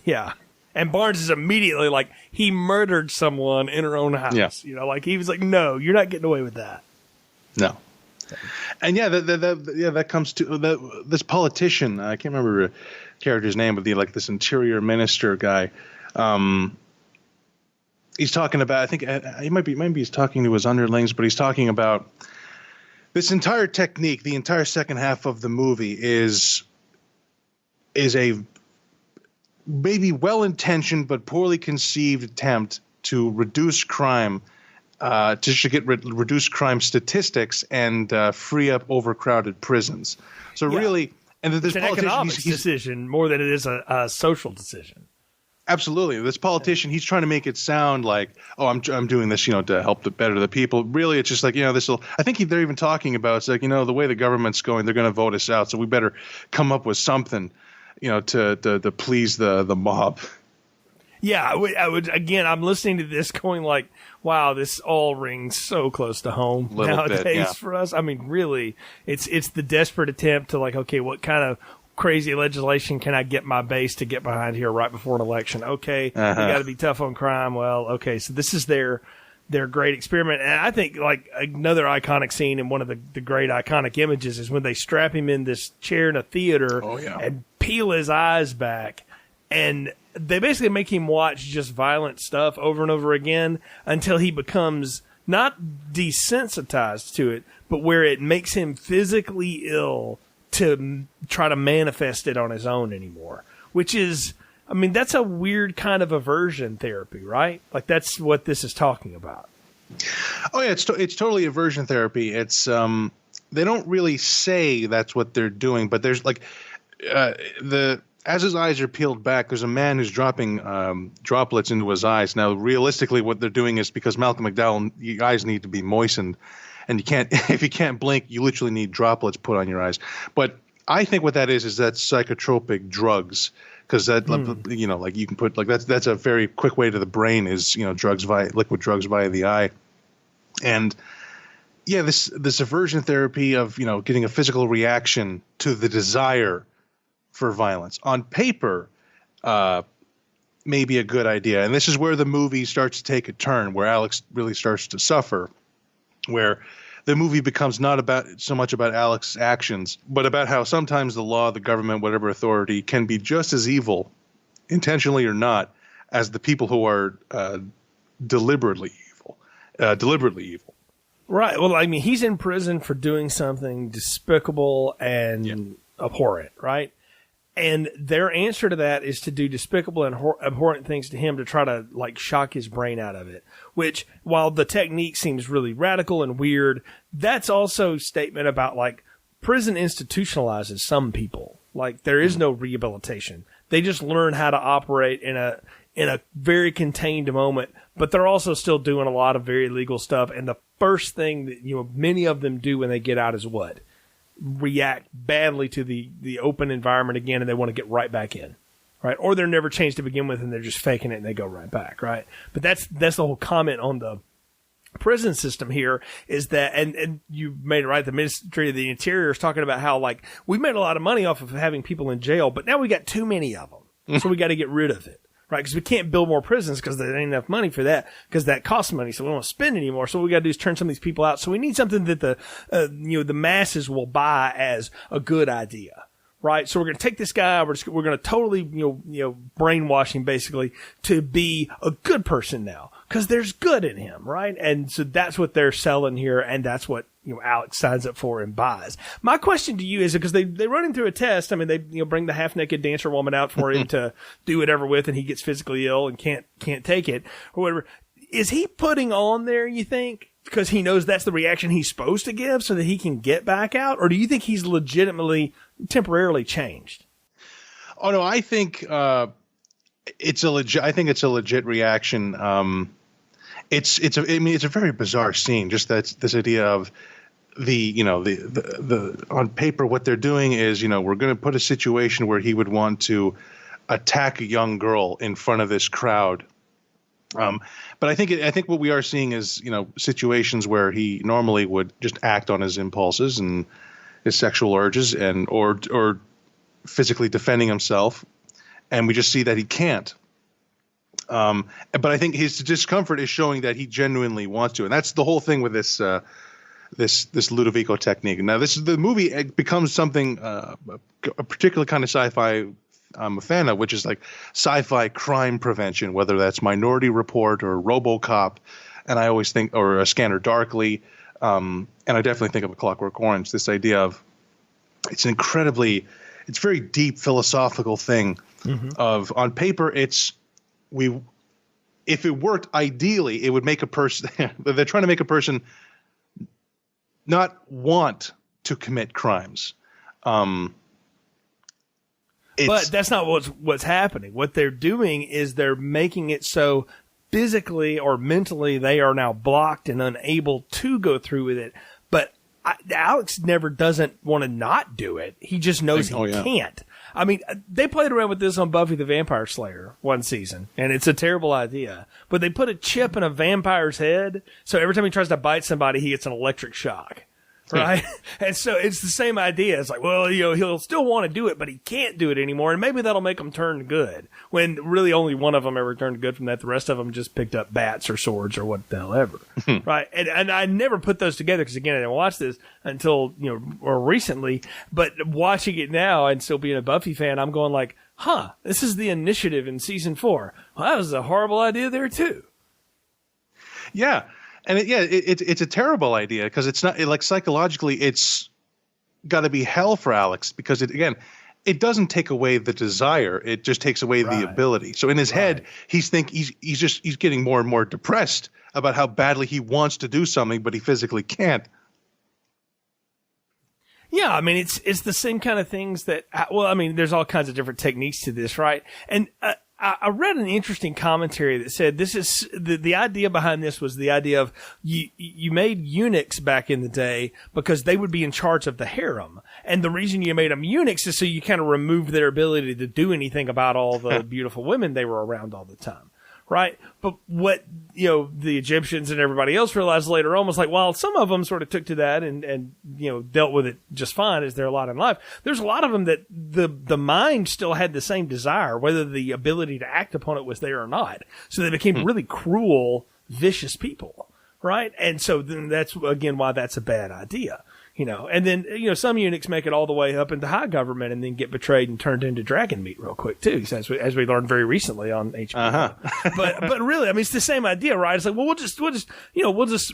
Yeah, and Barnes is immediately he murdered someone in her own house. Yeah. He was like, no, you're not getting away with that. No. And that comes to this politician. I can't remember the character's name, but this interior minister guy. He's talking about. I think maybe he's talking to his underlings, but he's talking about. This entire technique, the entire second half of the movie is a maybe well-intentioned but poorly conceived attempt to reduce crime, reduce crime statistics and free up overcrowded prisons. So really, and this it's an economic decision more than it is a social decision. Absolutely. This politician, he's trying to make it sound like, oh, I'm doing this, to help better the people. Really, it's just this'll. I think they're even talking about it's the way the government's going, they're going to vote us out, so we better come up with something, to please the mob. Yeah, I would. Again, I'm listening to this going wow, this all rings so close to home nowadays for us. I mean, really, it's the desperate attempt to okay, what kind of crazy legislation can I get my base to get behind here right before an election? Okay, we got to be tough on crime. Well, okay, so this is their great experiment. And I think another iconic scene in one of the great iconic images is when they strap him in this chair in a theater and peel his eyes back. And they basically make him watch just violent stuff over and over again until he becomes not desensitized to it, but where it makes him physically ill to try to manifest it on his own anymore, which is, that's a weird kind of aversion therapy, right? That's what this is talking about. Oh yeah, it's totally aversion therapy. It's they don't really say that's what they're doing, but there's as his eyes are peeled back, there's a man who's dropping droplets into his eyes. Now, realistically, what they're doing is because Malcolm McDowell, your eyes need to be moistened. And you can't, if you can't blink, you literally need droplets put on your eyes. But I think what that is that psychotropic drugs, because that, you can put that's a very quick way to the brain is liquid drugs via the eye, and this aversion therapy of getting a physical reaction to the desire for violence on paper may be a good idea, and this is where the movie starts to take a turn, where Alex really starts to suffer. Where the movie becomes not so much about Alex's actions, but about how sometimes the law, the government, whatever authority can be just as evil intentionally or not, as the people who are deliberately evil. Right. Well, I mean, he's in prison for doing something despicable and abhorrent, right? And their answer to that is to do despicable and abhorrent things to him to try to, like, shock his brain out of it. Which, while the technique seems really radical and weird, that's also a statement about, like, prison institutionalizes some people. Like, there is no rehabilitation. They just learn how to operate in a very contained moment, but they're also still doing a lot of very illegal stuff. And the first thing that, you know, many of them do when they get out is what? React badly to the open environment again, and they want to get right back in, right? Or they're never changed to begin with, and they're just faking it and they go right back, right? But that's the whole comment on the prison system here is that, and you made it right, the Ministry of the Interior is talking about how, like, we made a lot of money off of having people in jail, but now we got too many of them, so we got to get rid of it. Right, because we can't build more prisons because there ain't enough money for that, because that costs money, so we don't want to spend anymore. So what we got to do is turn some of these people out. So we need something that the masses will buy as a good idea, right? So we're going to take this guy, we're going to totally brainwash him basically to be a good person now, because there's good in him, right? And so that's what they're selling here, and that's what Alex signs up for and buys. My question to you is, because they run him through a test. I mean, they bring the half-naked dancer woman out for him to do whatever with, and he gets physically ill and can't take it or whatever. Is he putting on there, you think, because he knows that's the reaction he's supposed to give so that he can get back out? Or do you think he's legitimately temporarily changed? Oh no, I think it's a legit reaction. It's a very bizarre scene. Just this idea of the on paper, what they're doing is, we're going to put a situation where he would want to attack a young girl in front of this crowd. But I think what we are seeing is, situations where he normally would just act on his impulses and his sexual urges or physically defending himself. And we just see that he can't. But I think his discomfort is showing that he genuinely wants to. And that's the whole thing with this Ludovico technique. Now, the movie, it becomes something, a particular kind of sci-fi I'm a fan of, which is like sci-fi crime prevention, whether that's Minority Report or RoboCop. And I always think, or a Scanner Darkly. And I definitely think of A Clockwork Orange, this idea of it's very deep philosophical thing of, on paper, if it worked ideally, it would make a person, they're trying to make a person not want to commit crimes. But that's not what's happening. What they're doing is they're making it so physically or mentally they are now blocked and unable to go through with it. But Alex never doesn't want to not do it. He just knows he can't. I mean, they played around with this on Buffy the Vampire Slayer one season, and it's a terrible idea. But they put a chip in a vampire's head, so every time he tries to bite somebody, he gets an electric shock. Right? And so it's the same idea. It's like, well, he'll still want to do it, but he can't do it anymore. And maybe that'll make him turn good, when really only one of them ever turned good from that. The rest of them just picked up bats or swords or what the hell ever. Right? And I never put those together because, again, I didn't watch this until, or recently. But watching it now and still being a Buffy fan, I'm going like, this is the initiative in season 4. Well, that was a horrible idea there, too. Yeah. And it's a terrible idea, because it's not, like, psychologically it's got to be hell for Alex, because it doesn't take away the desire, it just takes away the ability. So in his head, he's getting more and more depressed about how badly he wants to do something, but he physically can't. Yeah, I mean, it's the same kind of things that, there's all kinds of different techniques to this, right? And I read an interesting commentary that said this is the idea behind this was the idea of you made eunuchs back in the day because they would be in charge of the harem. And the reason you made them eunuchs is so you kind of removed their ability to do anything about all the beautiful women they were around all the time. Right? But what, the Egyptians and everybody else realized later on was like, well, some of them sort of took to that and dealt with it just fine as their lot in life. There's a lot of them that the mind still had the same desire, whether the ability to act upon it was there or not. So they became really cruel, vicious people. Right? And so then that's, again, why that's a bad idea. And then, some eunuchs make it all the way up into high government and then get betrayed and turned into dragon meat real quick too, as we learned very recently on HBO. Uh-huh. but really, I mean, it's the same idea, right? It's like, well, we'll just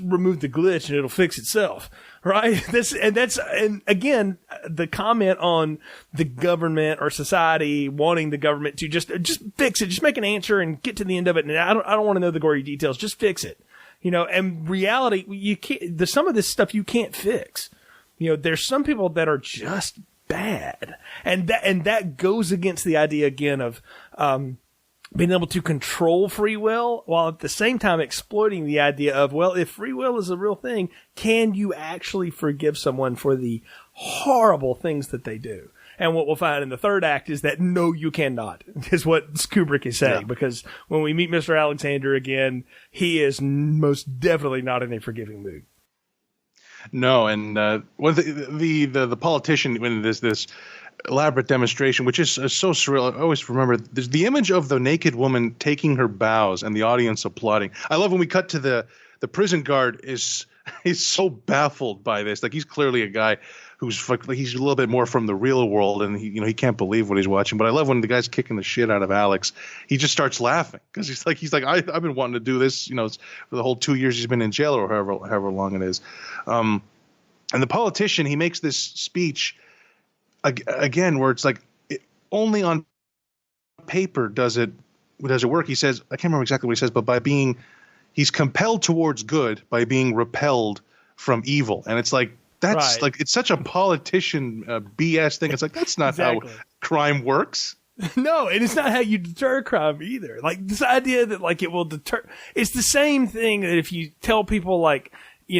remove the glitch and it'll fix itself, right? And again, the comment on the government or society wanting the government to just fix it, just make an answer and get to the end of it. And I don't want to know the gory details, just fix it. And reality, you can't, some of this stuff you can't fix. There's some people that are just bad. And that goes against the idea again of, being able to control free will while at the same time exploiting the idea of, well, if free will is a real thing, can you actually forgive someone for the horrible things that they do? And what we'll find in the third act is that no, you cannot, is what Kubrick is saying. Yeah. Because when we meet Mr. Alexander again, he is most definitely not in a forgiving mood. No, and the politician in this elaborate demonstration, which is so surreal. I always remember there's the image of the naked woman taking her bows and the audience applauding. I love when we cut to the prison guard he's so baffled by this. Like, he's clearly a guy who's like he's a little bit more from the real world, and he can't believe what he's watching. But I love when the guy's kicking the shit out of Alex. He just starts laughing because he's like I've been wanting to do this, for the whole 2 years he's been in jail or however long it is. And the politician, he makes this speech again where it's like only on paper does it work. He says, I can't remember exactly what he says, but he's compelled towards good by being repelled from evil. And it's like, that's right. Like, it's such a politician BS thing. It's like, that's not exactly how crime works. No, and it's not how you deter crime either. Like, this idea that like it will deter, it's the same thing that if you tell people like, I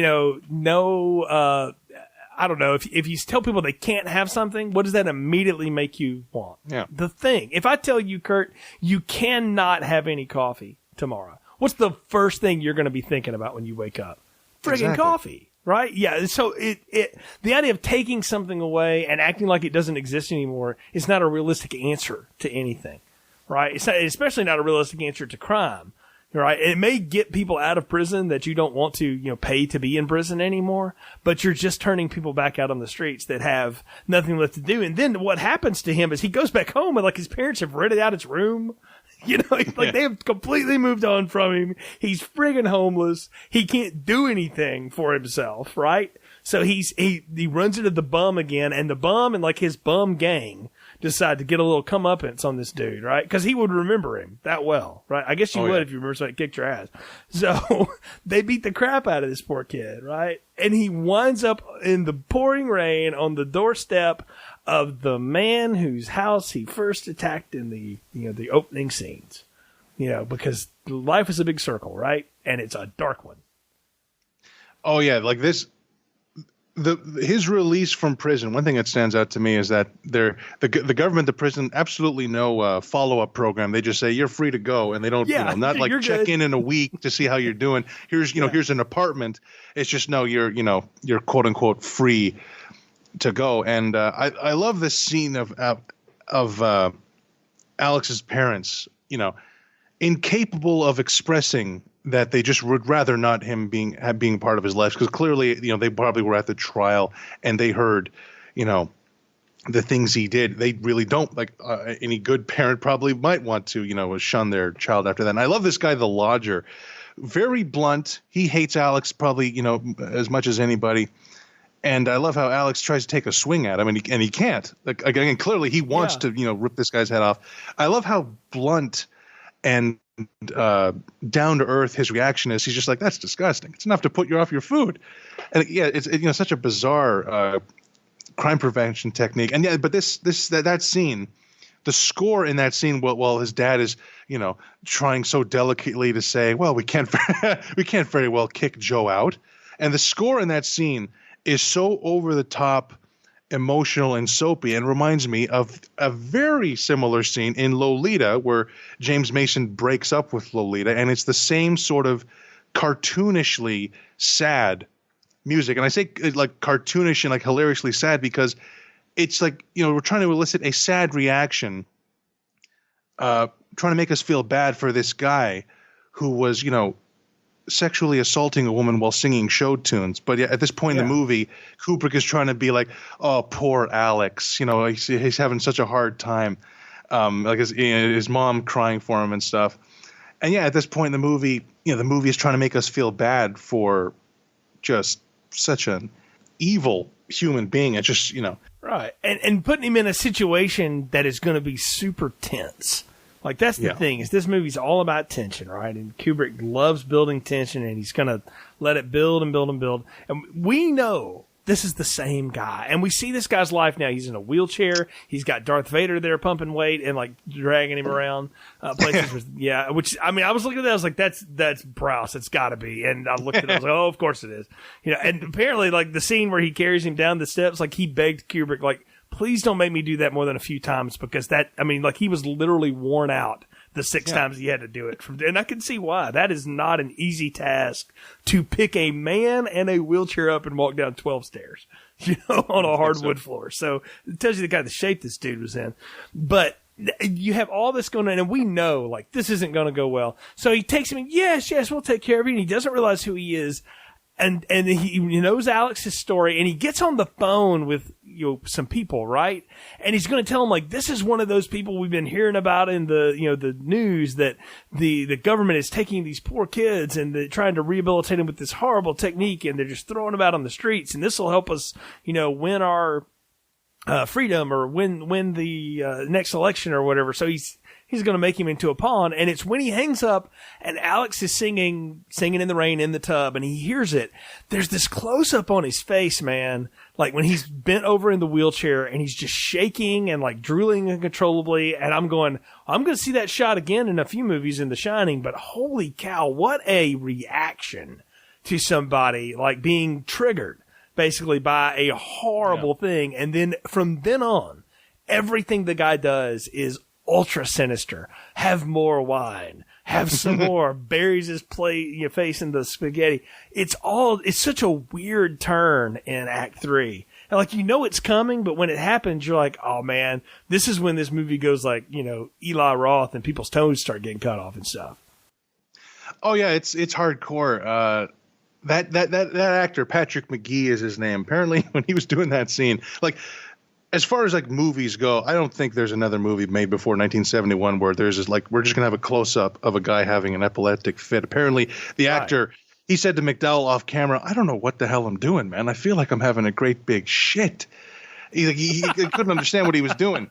don't know, if you tell people they can't have something, what does that immediately make you want? Yeah. The thing. If I tell you, Kurt, you cannot have any coffee tomorrow, what's the first thing you're going to be thinking about when you wake up? Friggin' coffee, right? Yeah. So the idea of taking something away and acting like it doesn't exist anymore is not a realistic answer to anything, right? It's not, especially not a realistic answer to crime. Right. It may get people out of prison that you don't want to, pay to be in prison anymore, but you're just turning people back out on the streets that have nothing left to do. And then what happens to him is he goes back home and like his parents have rented out his room. They have completely moved on from him. He's friggin' homeless. He can't do anything for himself. Right. So he runs into the bum again, and the bum and like his bum gang decide to get a little comeuppance on this dude, right? Because he would remember him that well, right? I guess you would if you remember somebody kicked your ass. So they beat the crap out of this poor kid, right? And he winds up in the pouring rain on the doorstep of the man whose house he first attacked in the opening scenes. Because life is a big circle, right? And it's a dark one. Oh yeah, like this. His release from prison, one thing that stands out to me is that the government, the prison, absolutely no follow-up program. They just say you're free to go, and they don't not like check good. in a week to see how you're doing. Here's here's an apartment. It's just no, you're quote unquote free to go. And I love this scene of Alex's parents, incapable of expressing that they just would rather not him being part of his life, because clearly they probably were at the trial and they heard the things he did. They really don't like any good parent probably might want to shun their child after that. And I love this guy, the lodger, very blunt. He hates Alex probably as much as anybody. And I love how Alex tries to take a swing at him, and he can't. Like, again, clearly he wants to rip this guy's head off. I love how blunt and down to earth his reaction is. He's just like, that's disgusting. It's enough to put you off your food. And it's such a bizarre crime prevention technique. And but that scene, the score in that scene, while his dad is trying so delicately to say, well, we can't very well kick Joe out, and the score in that scene is so over the top, emotional and soapy, and reminds me of a very similar scene in Lolita where James Mason breaks up with Lolita, and it's the same sort of cartoonishly sad music. And I say like cartoonish and like hilariously sad because it's like, we're trying to elicit a sad reaction, trying to make us feel bad for this guy who was, sexually assaulting a woman while singing show tunes. But yeah, at this point in the movie, Kubrick is trying to be like, oh, poor Alex. You know, he's having such a hard time. Like his mom crying for him and stuff. And yeah, at this point in the movie, you know, the movie is trying to make us feel bad for just such an evil human being. It's just, you know. Right. And putting him in a situation that is going to be super tense. Like, that's the thing, is this movie's all about tension, right? And Kubrick loves building tension, and he's going to let it build and build and build. And we know this is the same guy. And we see this guy's life now. He's in a wheelchair. He's got Darth Vader there pumping weight and, like, dragging him around places. Which, I mean, I was looking at that. I was like, that's Browse. It's got to be. And I looked at it. I was like, oh, of course it is. You know, and apparently, like, the scene where he carries him down the steps, like, he begged Kubrick, like, please don't make me do that more than a few times, because that, I mean, like, he was literally worn out the 6 times he had to do it. And I can see why. That is not an easy task to pick a man and a wheelchair up and walk down 12 stairs, you know, on a hardwood floor. So it tells you the kind of shape this dude was in. But you have all this going on, and we know, like, this isn't going to go well. So he takes him, yes, we'll take care of you. And he doesn't realize who he is. And he knows Alex's story, and he gets on the phone with, you know, some people, right? And he's going to tell them, like, this is one of those people we've been hearing about in the, you know, the news, that the government is taking these poor kids and they're trying to rehabilitate them with this horrible technique, and they're just throwing them out on the streets, and this will help us, you know, win our freedom, or win the next election or whatever. So he's going to make him into a pawn. And it's when he hangs up and Alex is singing in the rain in the tub, and he hears it. There's this close up on his face, man. Like when he's bent over in the wheelchair and he's just shaking and like drooling uncontrollably. And I'm going to see that shot again in a few movies in The Shining, but holy cow, what a reaction to somebody like being triggered basically by a horrible thing. And then from then on, everything the guy does is ultra sinister. Have more wine. Have some more. Buries his face in the spaghetti. It's such a weird turn in Act 3. And like, you know it's coming, but when it happens, you're like, oh man, this is when this movie goes like, you know, Eli Roth, and people's toes start getting cut off and stuff. Oh yeah, it's hardcore. That actor, Patrick McGee is his name. Apparently when he was doing that scene, like, as far as like movies go, I don't think there's another movie made before 1971 where there's this, like, we're just gonna have a close up of a guy having an epileptic fit. Apparently, the actor, he said to McDowell off camera, "I don't know what the hell I'm doing, man. I feel like I'm having a great big shit." He couldn't understand what he was doing.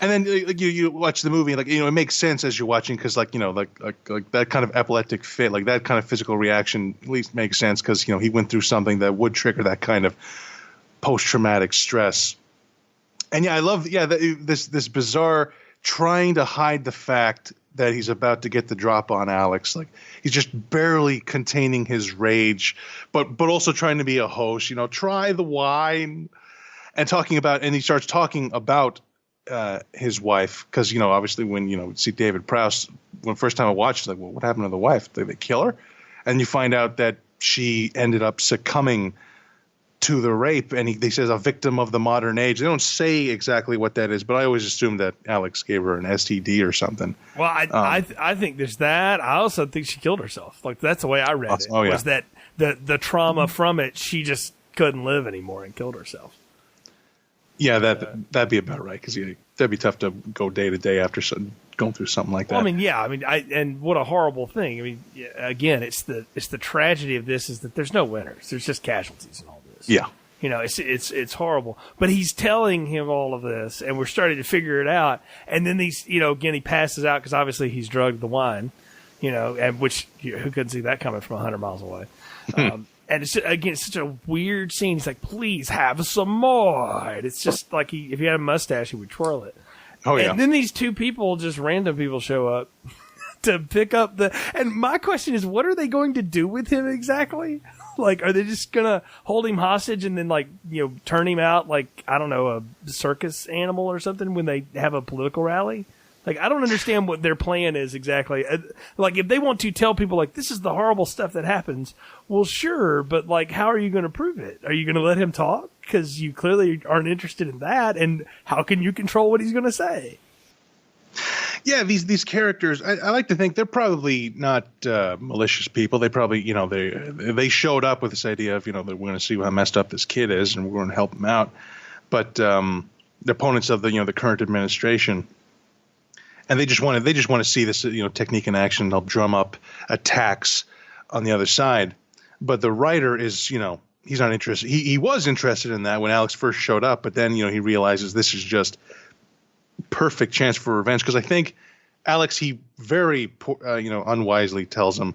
And then like, you watch the movie, like, you know, it makes sense as you're watching, because like, you know, like that kind of epileptic fit, like that kind of physical reaction, at least makes sense, because, you know, he went through something that would trigger that kind of post traumatic stress. And yeah, I love this bizarre trying to hide the fact that he's about to get the drop on Alex. Like, he's just barely containing his rage, but also trying to be a host. You know, try the wine, and he starts talking about his wife, because, you know, obviously when, you know, see David Prowse, when first time I watched, like, well, what happened to the wife? Did they kill her? And you find out that she ended up succumbing to the rape, and they says a victim of the modern age. They don't say exactly what that is, but I always assumed that Alex gave her an STD or something. Well, I think there's that. I also think she killed herself. Like, that's the way I read it. Oh, yeah. Was that the trauma from it, she just couldn't live anymore and killed herself. Yeah, that'd be about right, because that'd be tough to go day to day after going through something like that. Well, I mean, yeah, and what a horrible thing. I mean, again, it's the tragedy of this is that there's no winners. There's just casualties in all this. Yeah. You know, it's horrible. But he's telling him all of this, and we're starting to figure it out. And then again, he passes out because obviously he's drugged the wine, you know, and which, who couldn't see that coming from 100 miles away? And it's, again, it's such a weird scene. He's like, please have some more. And it's just like if he had a mustache, he would twirl it. Oh, yeah. And then these two people, just random people, show up to pick up and my question is, what are they going to do with him exactly? Like, are they just going to hold him hostage and then, like, you know, turn him out like, I don't know, a circus animal or something when they have a political rally? Like, I don't understand what their plan is exactly. Like, if they want to tell people, like, this is the horrible stuff that happens, well, sure, but, like, how are you going to prove it? Are you going to let him talk? Because you clearly aren't interested in that, and how can you control what he's going to say? Yeah, these characters, I like to think they're probably not malicious people. They probably, they showed up with this idea of, that we're going to see how messed up this kid is and we're going to help him out. But the opponents of the current administration, and they just want to see this technique in action, help drum up attacks on the other side. But the writer is, he's not interested. He was interested in that when Alex first showed up, but then he realizes this is just perfect chance for revenge, because I think Alex, he very unwisely tells him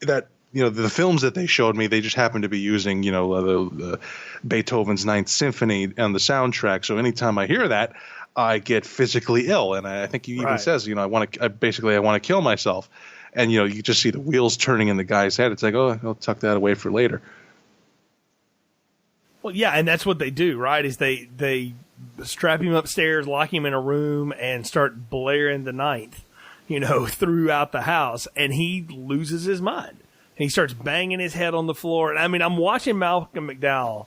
that the films that they showed me, they just happen to be using the Beethoven's Ninth Symphony on the soundtrack. So anytime I hear that, I get physically ill, and I think he even says, I want to kill myself, and you just see the wheels turning in the guy's head. It's like, oh, I'll tuck that away for later. Well, yeah, and that's what they do, right? Is they strap him upstairs, lock him in a room, and start blaring the ninth, throughout the house, and he loses his mind. He starts banging his head on the floor. And I mean, I'm watching Malcolm McDowell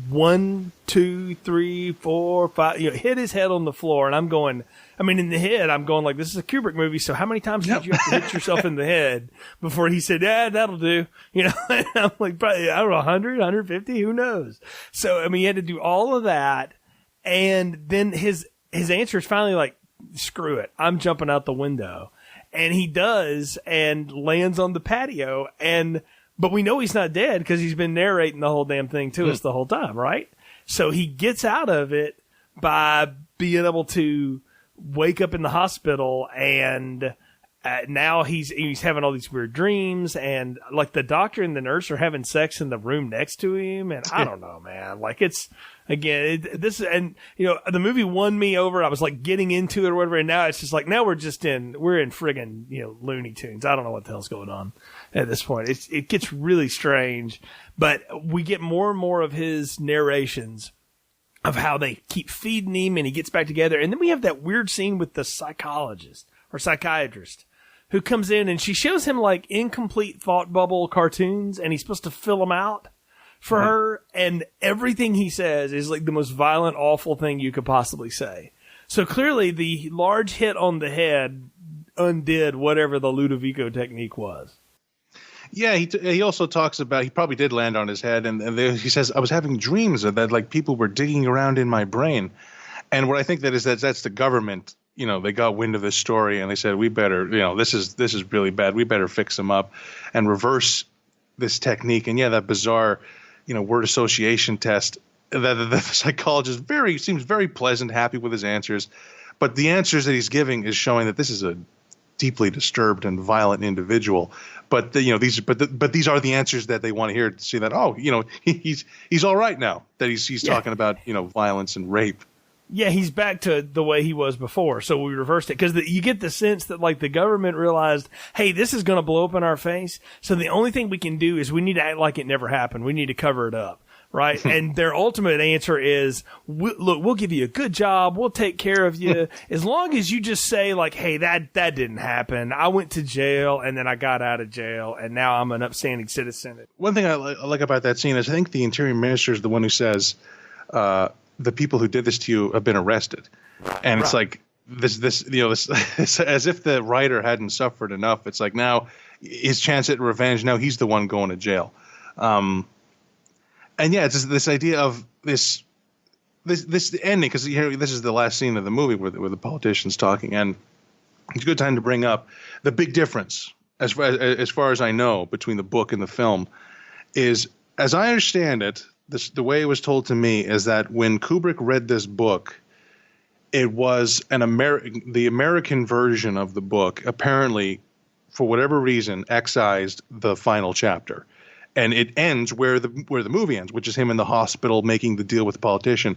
1, 2, 3, 4, 5, hit his head on the floor, and I'm going. I mean, in the head, I'm going like, this is a Kubrick movie, so how many times did you have to hit yourself in the head before he said, yeah, that'll do? And I'm like, probably, I don't know, 100, 150, who knows? So, I mean, he had to do all of that, and then his answer is finally like, screw it, I'm jumping out the window. And he does, and lands on the patio, but we know he's not dead because he's been narrating the whole damn thing to us the whole time, right? So he gets out of it by being able to wake up in the hospital, and now he's having all these weird dreams, and like the doctor and the nurse are having sex in the room next to him, and I don't know, man. Like it's again the movie won me over. I was like getting into it or whatever, and now it's just like now we're in friggin' Looney Tunes. I don't know what the hell's going on at this point. It gets really strange, but we get more and more of his narrations of how they keep feeding him and he gets back together. And then we have that weird scene with the psychologist or psychiatrist who comes in and she shows him like incomplete thought bubble cartoons and he's supposed to fill them out for her. And everything he says is like the most violent, awful thing you could possibly say. So clearly the large hit on the head undid whatever the Ludovico technique was. Yeah, he also talks about, he probably did land on his head, and he says, I was having dreams that like people were digging around in my brain. And what I think that's the government, they got wind of this story and they said, we better, this is really bad. We better fix him up and reverse this technique. And yeah, that bizarre, word association test that the psychologist seems very pleasant, happy with his answers. But the answers that he's giving is showing that this is a deeply disturbed and violent individual. But these are the answers that they want to hear to see that he's all right now, that he's talking about violence and rape. Yeah, he's back to the way he was before. So we reversed it because you get the sense that like the government realized, hey, this is going to blow up in our face. So the only thing we can do is we need to act like it never happened. We need to cover it up. Right. And their ultimate answer is, look, we'll give you a good job. We'll take care of you. As long as you just say like, hey, that didn't happen. I went to jail and then I got out of jail and now I'm an upstanding citizen. One thing I like about that scene is I think the interior minister is the one who says, the people who did this to you have been arrested. And it's like this, as if the writer hadn't suffered enough. It's like now his chance at revenge. Now he's the one going to jail. And yeah, it's this idea of this ending, because this is the last scene of the movie where the politician's talking, and it's a good time to bring up the big difference, as far as I know, between the book and the film, is, as I understand it, the way it was told to me is that when Kubrick read this book, it was the American version of the book apparently, for whatever reason, excised the final chapter. And it ends where the movie ends, which is him in the hospital making the deal with the politician.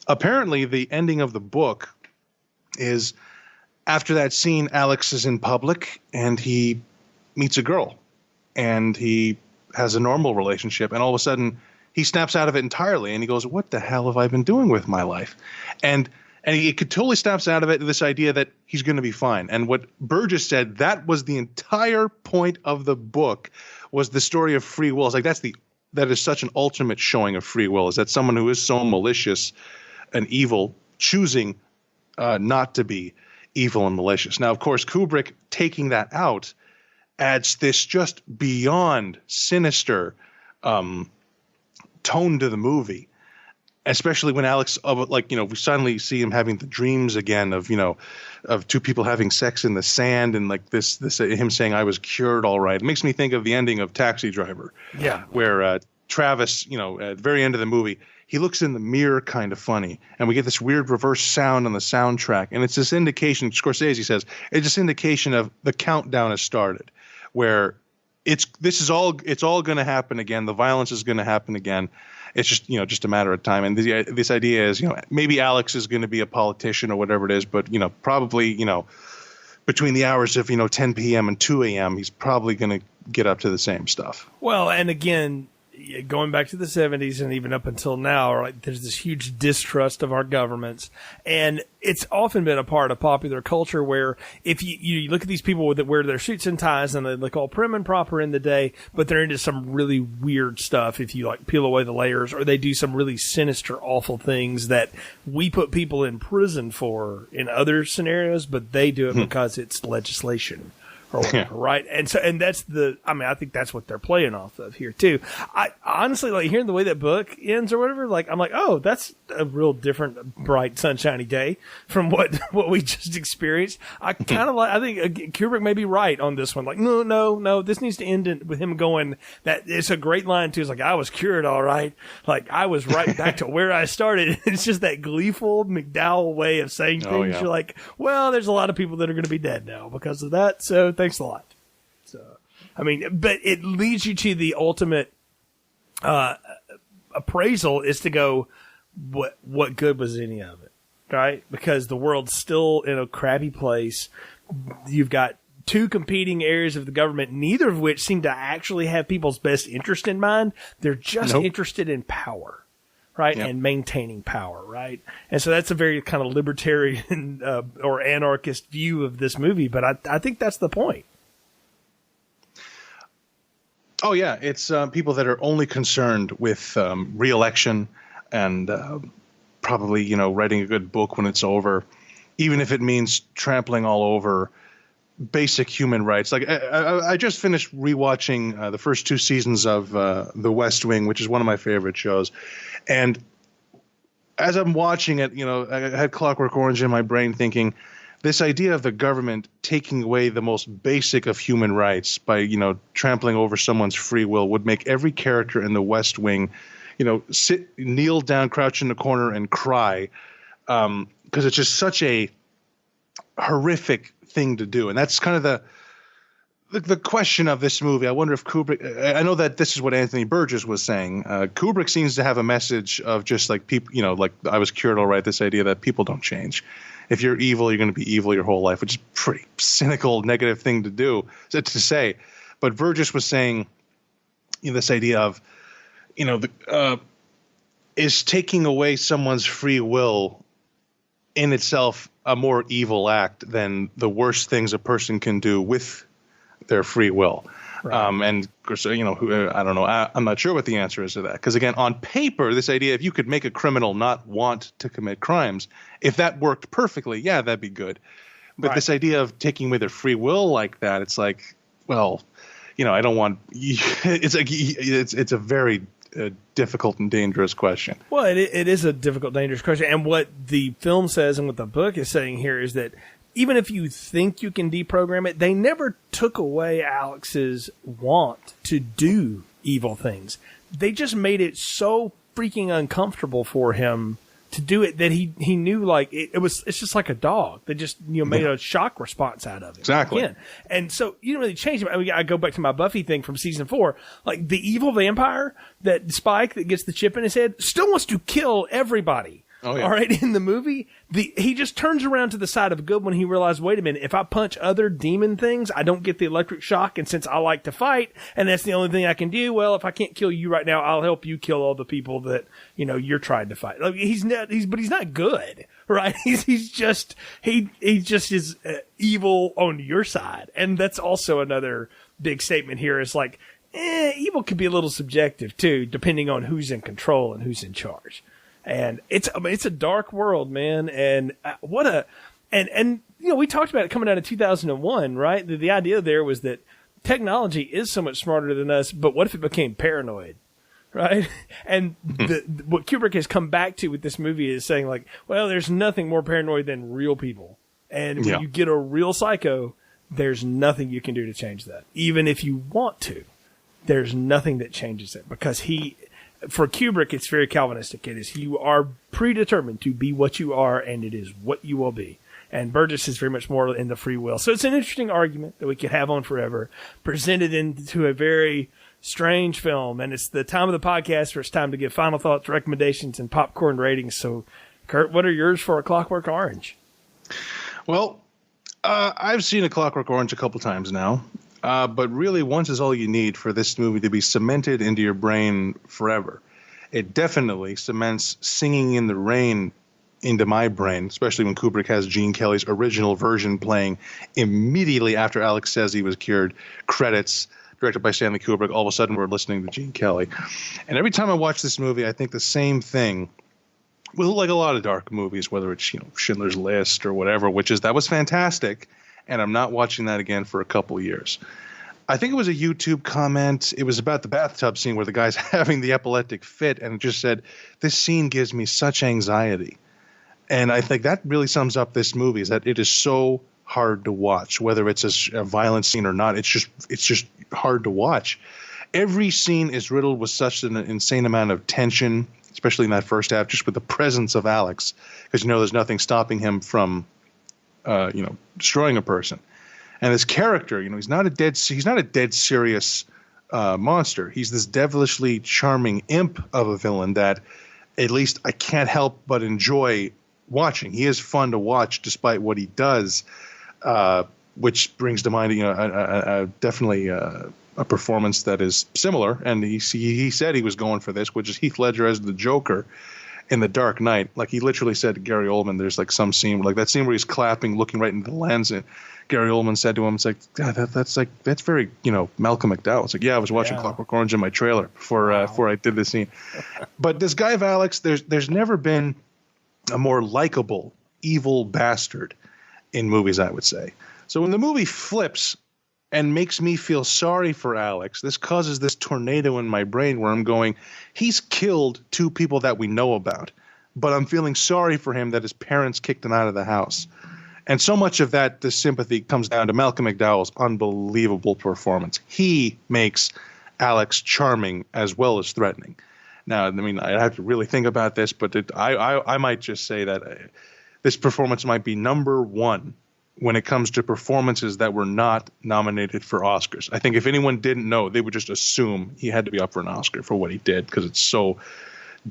Apparently, the ending of the book is after that scene, Alex is in public and he meets a girl and he has a normal relationship. And all of a sudden, he snaps out of it entirely and he goes, what the hell have I been doing with my life? And he totally snaps out of it, this idea that he's going to be fine. And what Burgess said, that was the entire point of the book, was the story of free will. It's like that is such an ultimate showing of free will, is that someone who is so malicious and evil choosing not to be evil and malicious. Now, of course, Kubrick taking that out adds this just beyond sinister tone to the movie, especially when Alex, we suddenly see him having the dreams again of two people having sex in the sand, and like this him saying, "I was cured, all right." It makes me think of the ending of Taxi Driver, where Travis, at the very end of the movie, he looks in the mirror kind of funny, and we get this weird reverse sound on the soundtrack, and it's this indication, Scorsese says, it's this indication of the countdown has started, where it's all going to happen again. The violence is going to happen again. It's just a matter of time. And this idea is, maybe Alex is going to be a politician or whatever it is, but probably between the hours of 10 p.m. and 2 a.m. he's probably going to get up to the same stuff. Well, and again, going back to the 70s and even up until now, right, there's this huge distrust of our governments. And it's often been a part of popular culture where if you look at these people that wear their suits and ties and they look all prim and proper in the day, but they're into some really weird stuff if you peel away the layers, or they do some really sinister, awful things that we put people in prison for in other scenarios, but they do it because it's legislation. Or whatever, right? And that's I think that's what they're playing off of here too. I honestly, hearing the way that book ends or whatever, I'm like, oh, that's a real different, bright, sunshiny day from what we just experienced. I kind of I think Kubrick may be right on this one. No, this needs to end with him going, that it's a great line too. It's like, I was cured, all right. I was right back to where I started. It's just that gleeful McDowell way of saying things. Oh, yeah. You're like, well, there's a lot of people that are going to be dead now because of that. So thanks a lot. So, but it leads you to the ultimate appraisal is to go, what good was any of it, right? Because the world's still in a crappy place. You've got two competing areas of the government, neither of which seem to actually have people's best interest in mind. They're just interested in power, right? Yep. And maintaining power, right? And so that's a very kind of libertarian or anarchist view of this movie, but I think that's the point. Oh, yeah. It's people that are only concerned with re-election and probably, writing a good book when it's over, even if it means trampling all over basic human rights. I just finished rewatching the first two seasons of The West Wing, which is one of my favorite shows. And as I'm watching it, I had Clockwork Orange in my brain thinking, this idea of the government taking away the most basic of human rights by, trampling over someone's free will would make every character in The West Wing, kneel down, crouch in the corner and cry, because it's just such a horrific thing to do. And that's kind of the question of this movie. I wonder if Kubrick, I know that this is what Anthony Burgess was saying. Kubrick seems to have a message of just people, I was cured, all right, this idea that people don't change. If you're evil, you're going to be evil your whole life, which is a pretty cynical, negative thing to say. But Burgess was saying, this idea of, is taking away someone's free will in itself a more evil act than the worst things a person can do with their free will. Right. And of course, I don't know. I'm not sure what the answer is to that. Because again, on paper, this idea, if you could make a criminal not want to commit crimes, if that worked perfectly, yeah, that'd be good. But this idea of taking away their free will like that, it's like, well, I don't want. It's like it's a very difficult and dangerous question. Well, it is a difficult, dangerous question. And what the film says and what the book is saying here is that even if you think you can deprogram it, they never took away Alex's want to do evil things. They just made it so freaking uncomfortable for him to do it that he knew it's just like a dog. They just made a shock response out of it. Exactly. Again. And so you don't really change it. I go back to my Buffy thing from season 4. The evil vampire, that Spike that gets the chip in his head, still wants to kill everybody. Oh, yeah. All right, in the movie, he just turns around to the side of good when he realized, wait a minute, if I punch other demon things, I don't get the electric shock, and since I like to fight, and that's the only thing I can do, well, if I can't kill you right now, I'll help you kill all the people that, you're trying to fight. But he's not good, right? He's just is evil on your side. And that's also another big statement here is evil can be a little subjective too, depending on who's in control and who's in charge. And it's a dark world, man. And and we talked about it coming out of 2001, right? The idea there was that technology is so much smarter than us, but what if it became paranoid? Right? And what Kubrick has come back to with this movie is saying, like, well, there's nothing more paranoid than real people. And when you get a real psycho, there's nothing you can do to change that. Even if you want to, there's nothing that changes it. Because for Kubrick, it's very Calvinistic. It is, you are predetermined to be what you are, and it is what you will be. And Burgess is very much more in the free will. So it's an interesting argument that we could have on forever, presented into a very strange film. And it's the time of the podcast where it's time to give final thoughts, recommendations, and popcorn ratings. So, Kurt, what are yours for A Clockwork Orange? Well, I've seen A Clockwork Orange a couple times now, but really once is all you need for this movie to be cemented into your brain forever. It definitely cements Singing in the Rain into my brain, especially when Kubrick has Gene Kelly's original version playing immediately after Alex says he was cured. Credits, directed by Stanley Kubrick. All of a sudden, we're listening to Gene Kelly. And every time I watch this movie, I think the same thing. With like a lot of dark movies, whether it's Schindler's List or whatever, that was fantastic, and I'm not watching that again for a couple years. I think it was a YouTube comment. It was about the bathtub scene where the guy's having the epileptic fit, and it just said, "This scene gives me such anxiety." And I think that really sums up this movie, is that it is so hard to watch, whether it's a violent scene or not. It's just hard to watch. Every scene is riddled with such an insane amount of tension, especially in that first half, just with the presence of Alex, because there's nothing stopping him from, destroying a person. And this character, he's not a dead serious monster. He's this devilishly charming imp of a villain that, at least, I can't help but enjoy watching. He is fun to watch, despite what he does, which brings to mind, definitely a performance that is similar, and he said he was going for this, which is Heath Ledger as the Joker in The Dark Knight. Like, he literally said to Gary Oldman, there's like some scene, like that scene where he's clapping, looking right into the lens, and Gary Oldman said to him, it's like, God, that's very, Malcolm McDowell. It's like, yeah, I was watching Clockwork Orange in my trailer before I did this scene. But this guy of Alex, there's never been a more likable evil bastard in movies, I would say. So when the movie flips and makes me feel sorry for Alex, this causes this tornado in my brain where I'm going, he's killed two people that we know about, but I'm feeling sorry for him that his parents kicked him out of the house. And so much of that, the sympathy comes down to Malcolm McDowell's unbelievable performance. He makes Alex charming as well as threatening. Now, I mean, I have to really think about this, but I might just say that this performance might be number one when it comes to performances that were not nominated for Oscars. I think if anyone didn't know, they would just assume he had to be up for an Oscar for what he did, because it's so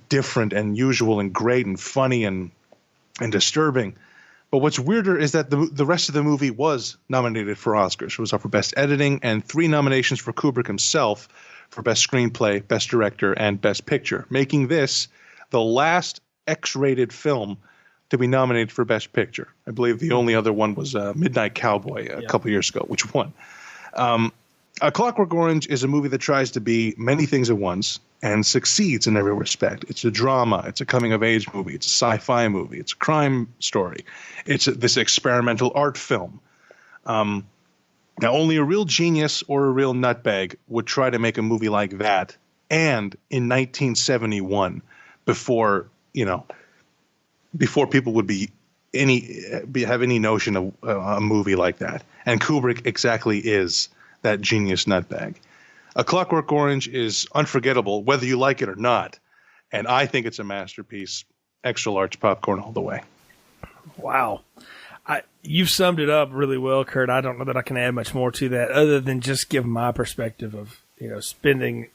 different and unusual and great and funny and disturbing. But what's weirder is that the rest of the movie was nominated for Oscars. It was up for Best Editing and 3 nominations for Kubrick himself for Best Screenplay, Best Director, and Best Picture, making this the last X-rated film to be nominated for Best Picture. I believe the only other one was Midnight Cowboy a couple years ago, which won. A Clockwork Orange is a movie that tries to be many things at once and succeeds in every respect. It's a drama. It's a coming-of-age movie. It's a sci-fi movie. It's a crime story. It's this experimental art film. Now, only a real genius or a real nutbag would try to make a movie like that, and in 1971, before people would have any notion of a movie like that. And Kubrick exactly is that genius nutbag. A Clockwork Orange is unforgettable, whether you like it or not. And I think it's a masterpiece. Extra large popcorn all the way. Wow. You've summed it up really well, Kurt. I don't know that I can add much more to that other than just give my perspective of, spending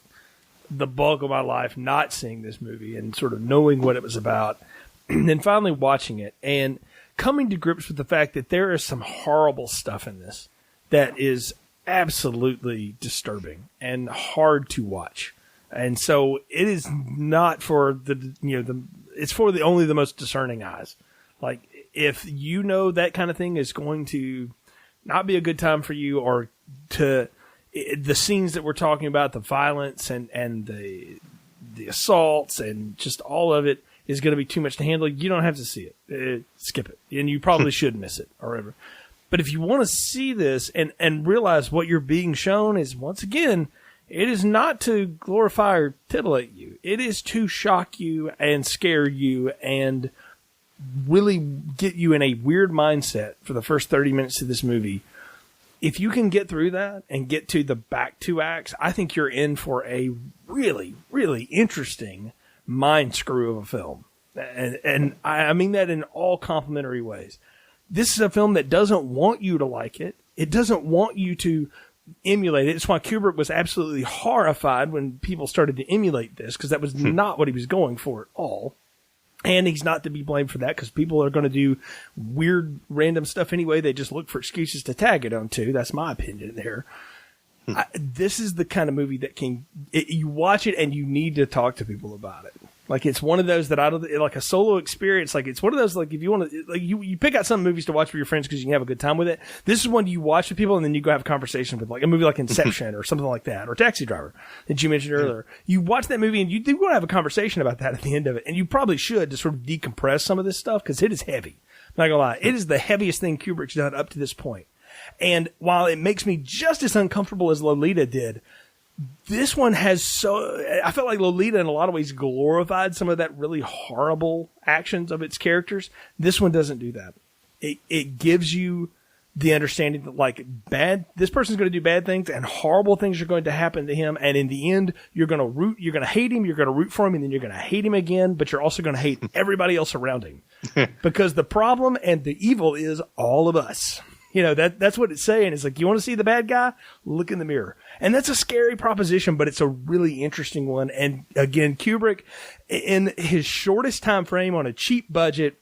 the bulk of my life not seeing this movie and sort of knowing what it was about and then finally watching it and coming to grips with the fact that there is some horrible stuff in this that is absolutely disturbing and hard to watch. And so it is not for it's for only the most discerning eyes. Like, if that kind of thing is going to not be a good time for you, or the scenes that we're talking about, the violence and the assaults and just all of it, is going to be too much to handle, you don't have to see it. Skip it. And you probably should miss it or whatever. But if you want to see this and realize what you're being shown is, once again, it is not to glorify or titillate you. It is to shock you and scare you and really get you in a weird mindset for the first 30 minutes of this movie. If you can get through that and get to the back 2 acts, I think you're in for a really, really interesting mind screw of a film. And I mean that in all complimentary ways. This is a film that doesn't want you to like it. It doesn't want you to emulate it. It's why Kubrick was absolutely horrified when people started to emulate this, because that was not what he was going for at all. And he's not to be blamed for that, because people are going to do weird, random stuff anyway. They just look for excuses to tag it onto. That's my opinion there. This is the kind of movie that you watch it and you need to talk to people about it. Like, it's one of those that like a solo experience. Like, it's one of those, like, if you want to, like, you pick out some movies to watch with your friends because you can have a good time with it. This is one you watch with people and then you go have a conversation with, like a movie like Inception or something like that, or Taxi Driver that you mentioned earlier. You watch that movie and you do want to have a conversation about that at the end of it. And you probably should, to sort of decompress some of this stuff, because it is heavy. I'm not gonna lie. It is the heaviest thing Kubrick's done up to this point. And while it makes me just as uncomfortable as Lolita did, this one has I felt like Lolita in a lot of ways glorified some of that really horrible actions of its characters. This one doesn't do that. It gives you the understanding that, like, this person's going to do bad things and horrible things are going to happen to him. And in the end, you're going to hate him, you're going to root for him, and then you're going to hate him again, but you're also going to hate everybody else around him. Because the problem and the evil is all of us. You know, that's what it's saying. It's like, you want to see the bad guy? Look in the mirror. And that's a scary proposition, but it's a really interesting one. And again, Kubrick, in his shortest time frame on a cheap budget,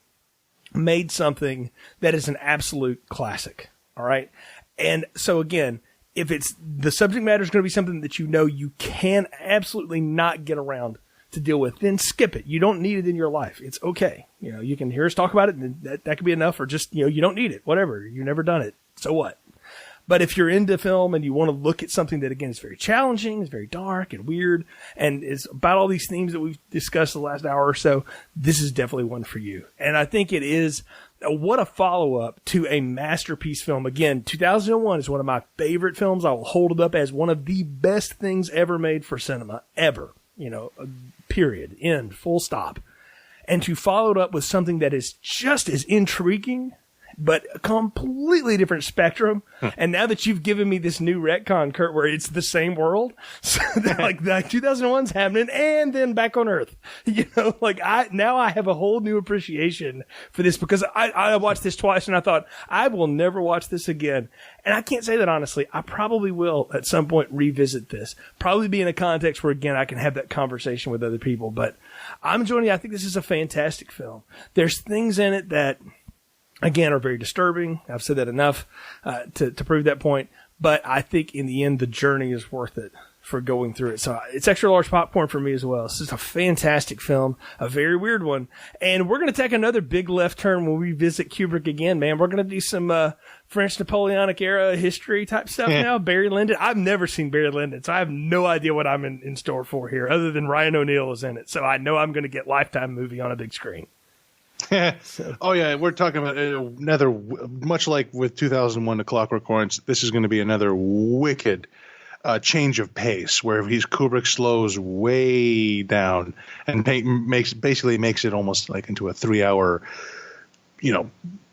made something that is an absolute classic. All right. And so again, if it's the subject matter is going to be something that you can absolutely not get around to deal with, then skip it. You don't need it in your life. It's okay. You know, you can hear us talk about it, and that could be enough, or just, you don't need it. Whatever. You've never done it. So what? But if you're into film and you want to look at something that, again, is very challenging, is very dark and weird, and is about all these themes that we've discussed the last hour or so, this is definitely one for you. And I think it is what a follow-up to a masterpiece film. Again, 2001 is one of my favorite films. I will hold it up as one of the best things ever made for cinema, ever. Period. End. Full stop. And to follow it up with something that is just as intriguing, but a completely different spectrum. And now that you've given me this new retcon, Kurt, where it's the same world, so like 2001's happening, and then back on Earth, now I have a whole new appreciation for this, because I watched this twice and I thought, I will never watch this again. And I can't say that honestly. I probably will at some point revisit this, probably be in a context where, again, I can have that conversation with other people. But I'm joining you. I think this is a fantastic film. There's things in it that, again, are very disturbing. I've said that enough to prove that point. But I think in the end, the journey is worth it for going through it. So it's extra large popcorn for me as well. It's just a fantastic film, a very weird one. And we're going to take another big left turn when we visit Kubrick again, man. We're going to do some French Napoleonic era history type stuff now. Barry Lyndon. I've never seen Barry Lyndon, so I have no idea what I'm in store for here, other than Ryan O'Neal is in it. So I know I'm going to get Lifetime movie on a big screen. Oh yeah, we're talking about another, much like with 2001 to Clockwork Orange, this is going to be another wicked change of pace, where Kubrick slows way down and makes it almost like into a 3-hour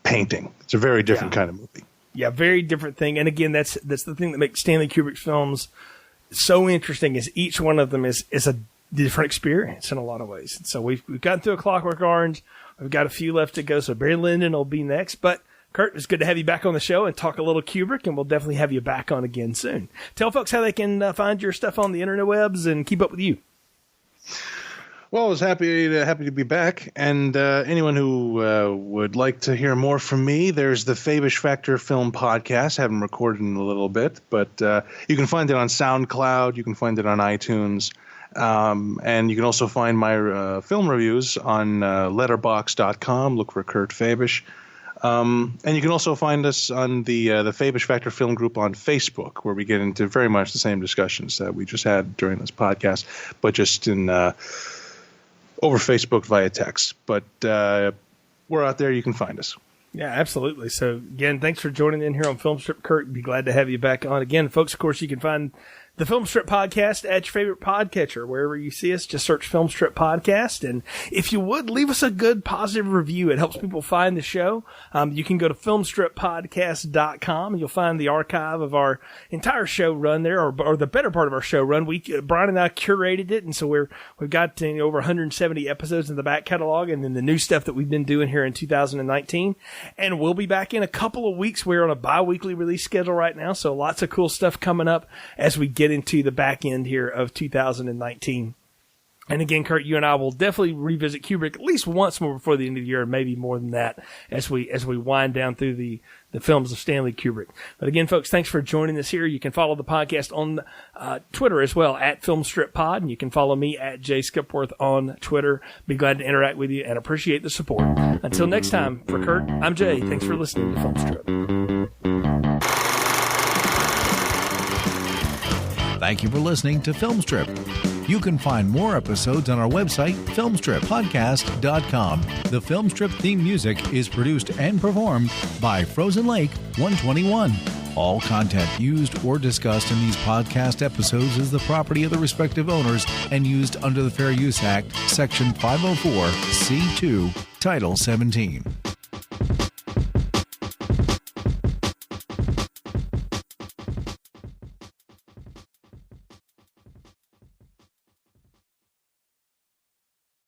painting. It's a very different kind of movie. Yeah, very different thing. And again, that's the thing that makes Stanley Kubrick's films so interesting, is each one of them is a different experience in a lot of ways. So we've gotten through a Clockwork Orange. We've got a few left to go, so Barry Lyndon will be next. But Kurt, it's good to have you back on the show and talk a little Kubrick, and we'll definitely have you back on again soon. Tell folks how they can find your stuff on the interwebs and keep up with you. Well, I was happy to be back, and anyone who would like to hear more from me, there's the Fabish Factor Film Podcast. I haven't recorded in a little bit, but you can find it on SoundCloud. You can find it on iTunes. And you can also find my film reviews on letterboxd.com. Look for Kurt Fabish. And you can also find us on the Fabish Factor Film Group on Facebook, where we get into very much the same discussions that we just had during this podcast, but just in over Facebook via text. But we're out there. You can find us. Yeah, absolutely. So, again, thanks for joining in here on Film Strip, Kurt. Be glad to have you back on. Again, folks, of course, you can find the Film Strip Podcast at your favorite podcatcher. Wherever you see us, just search Film Strip Podcast. And if you would, leave us a good, positive review. It helps people find the show. You can go to filmstrippodcast.com, and you'll find the archive of our entire show run there, or the better part of our show run. Brian and I curated it, and so we've got over 170 episodes in the back catalog, and then the new stuff that we've been doing here in 2019. And we'll be back in a couple of weeks. We're on a bi-weekly release schedule right now, so lots of cool stuff coming up as we get into the back end here of 2019. And again, Kurt, you and I will definitely revisit Kubrick at least once more before the end of the year, and maybe more than that as we wind down through the films of Stanley Kubrick. But again, folks, thanks for joining us here. You can follow the podcast on Twitter as well, at FilmStripPod, and you can follow me at Jay Skipworth on Twitter. Be glad to interact with you and appreciate the support. Until next time, for Kurt, I'm Jay. Thanks for listening to Film Strip. Thank you for listening to Film Strip. You can find more episodes on our website, filmstrippodcast.com. The Film Strip theme music is produced and performed by Frozen Lake 121. All content used or discussed in these podcast episodes is the property of the respective owners and used under the Fair Use Act, Section 504, C2, Title 17.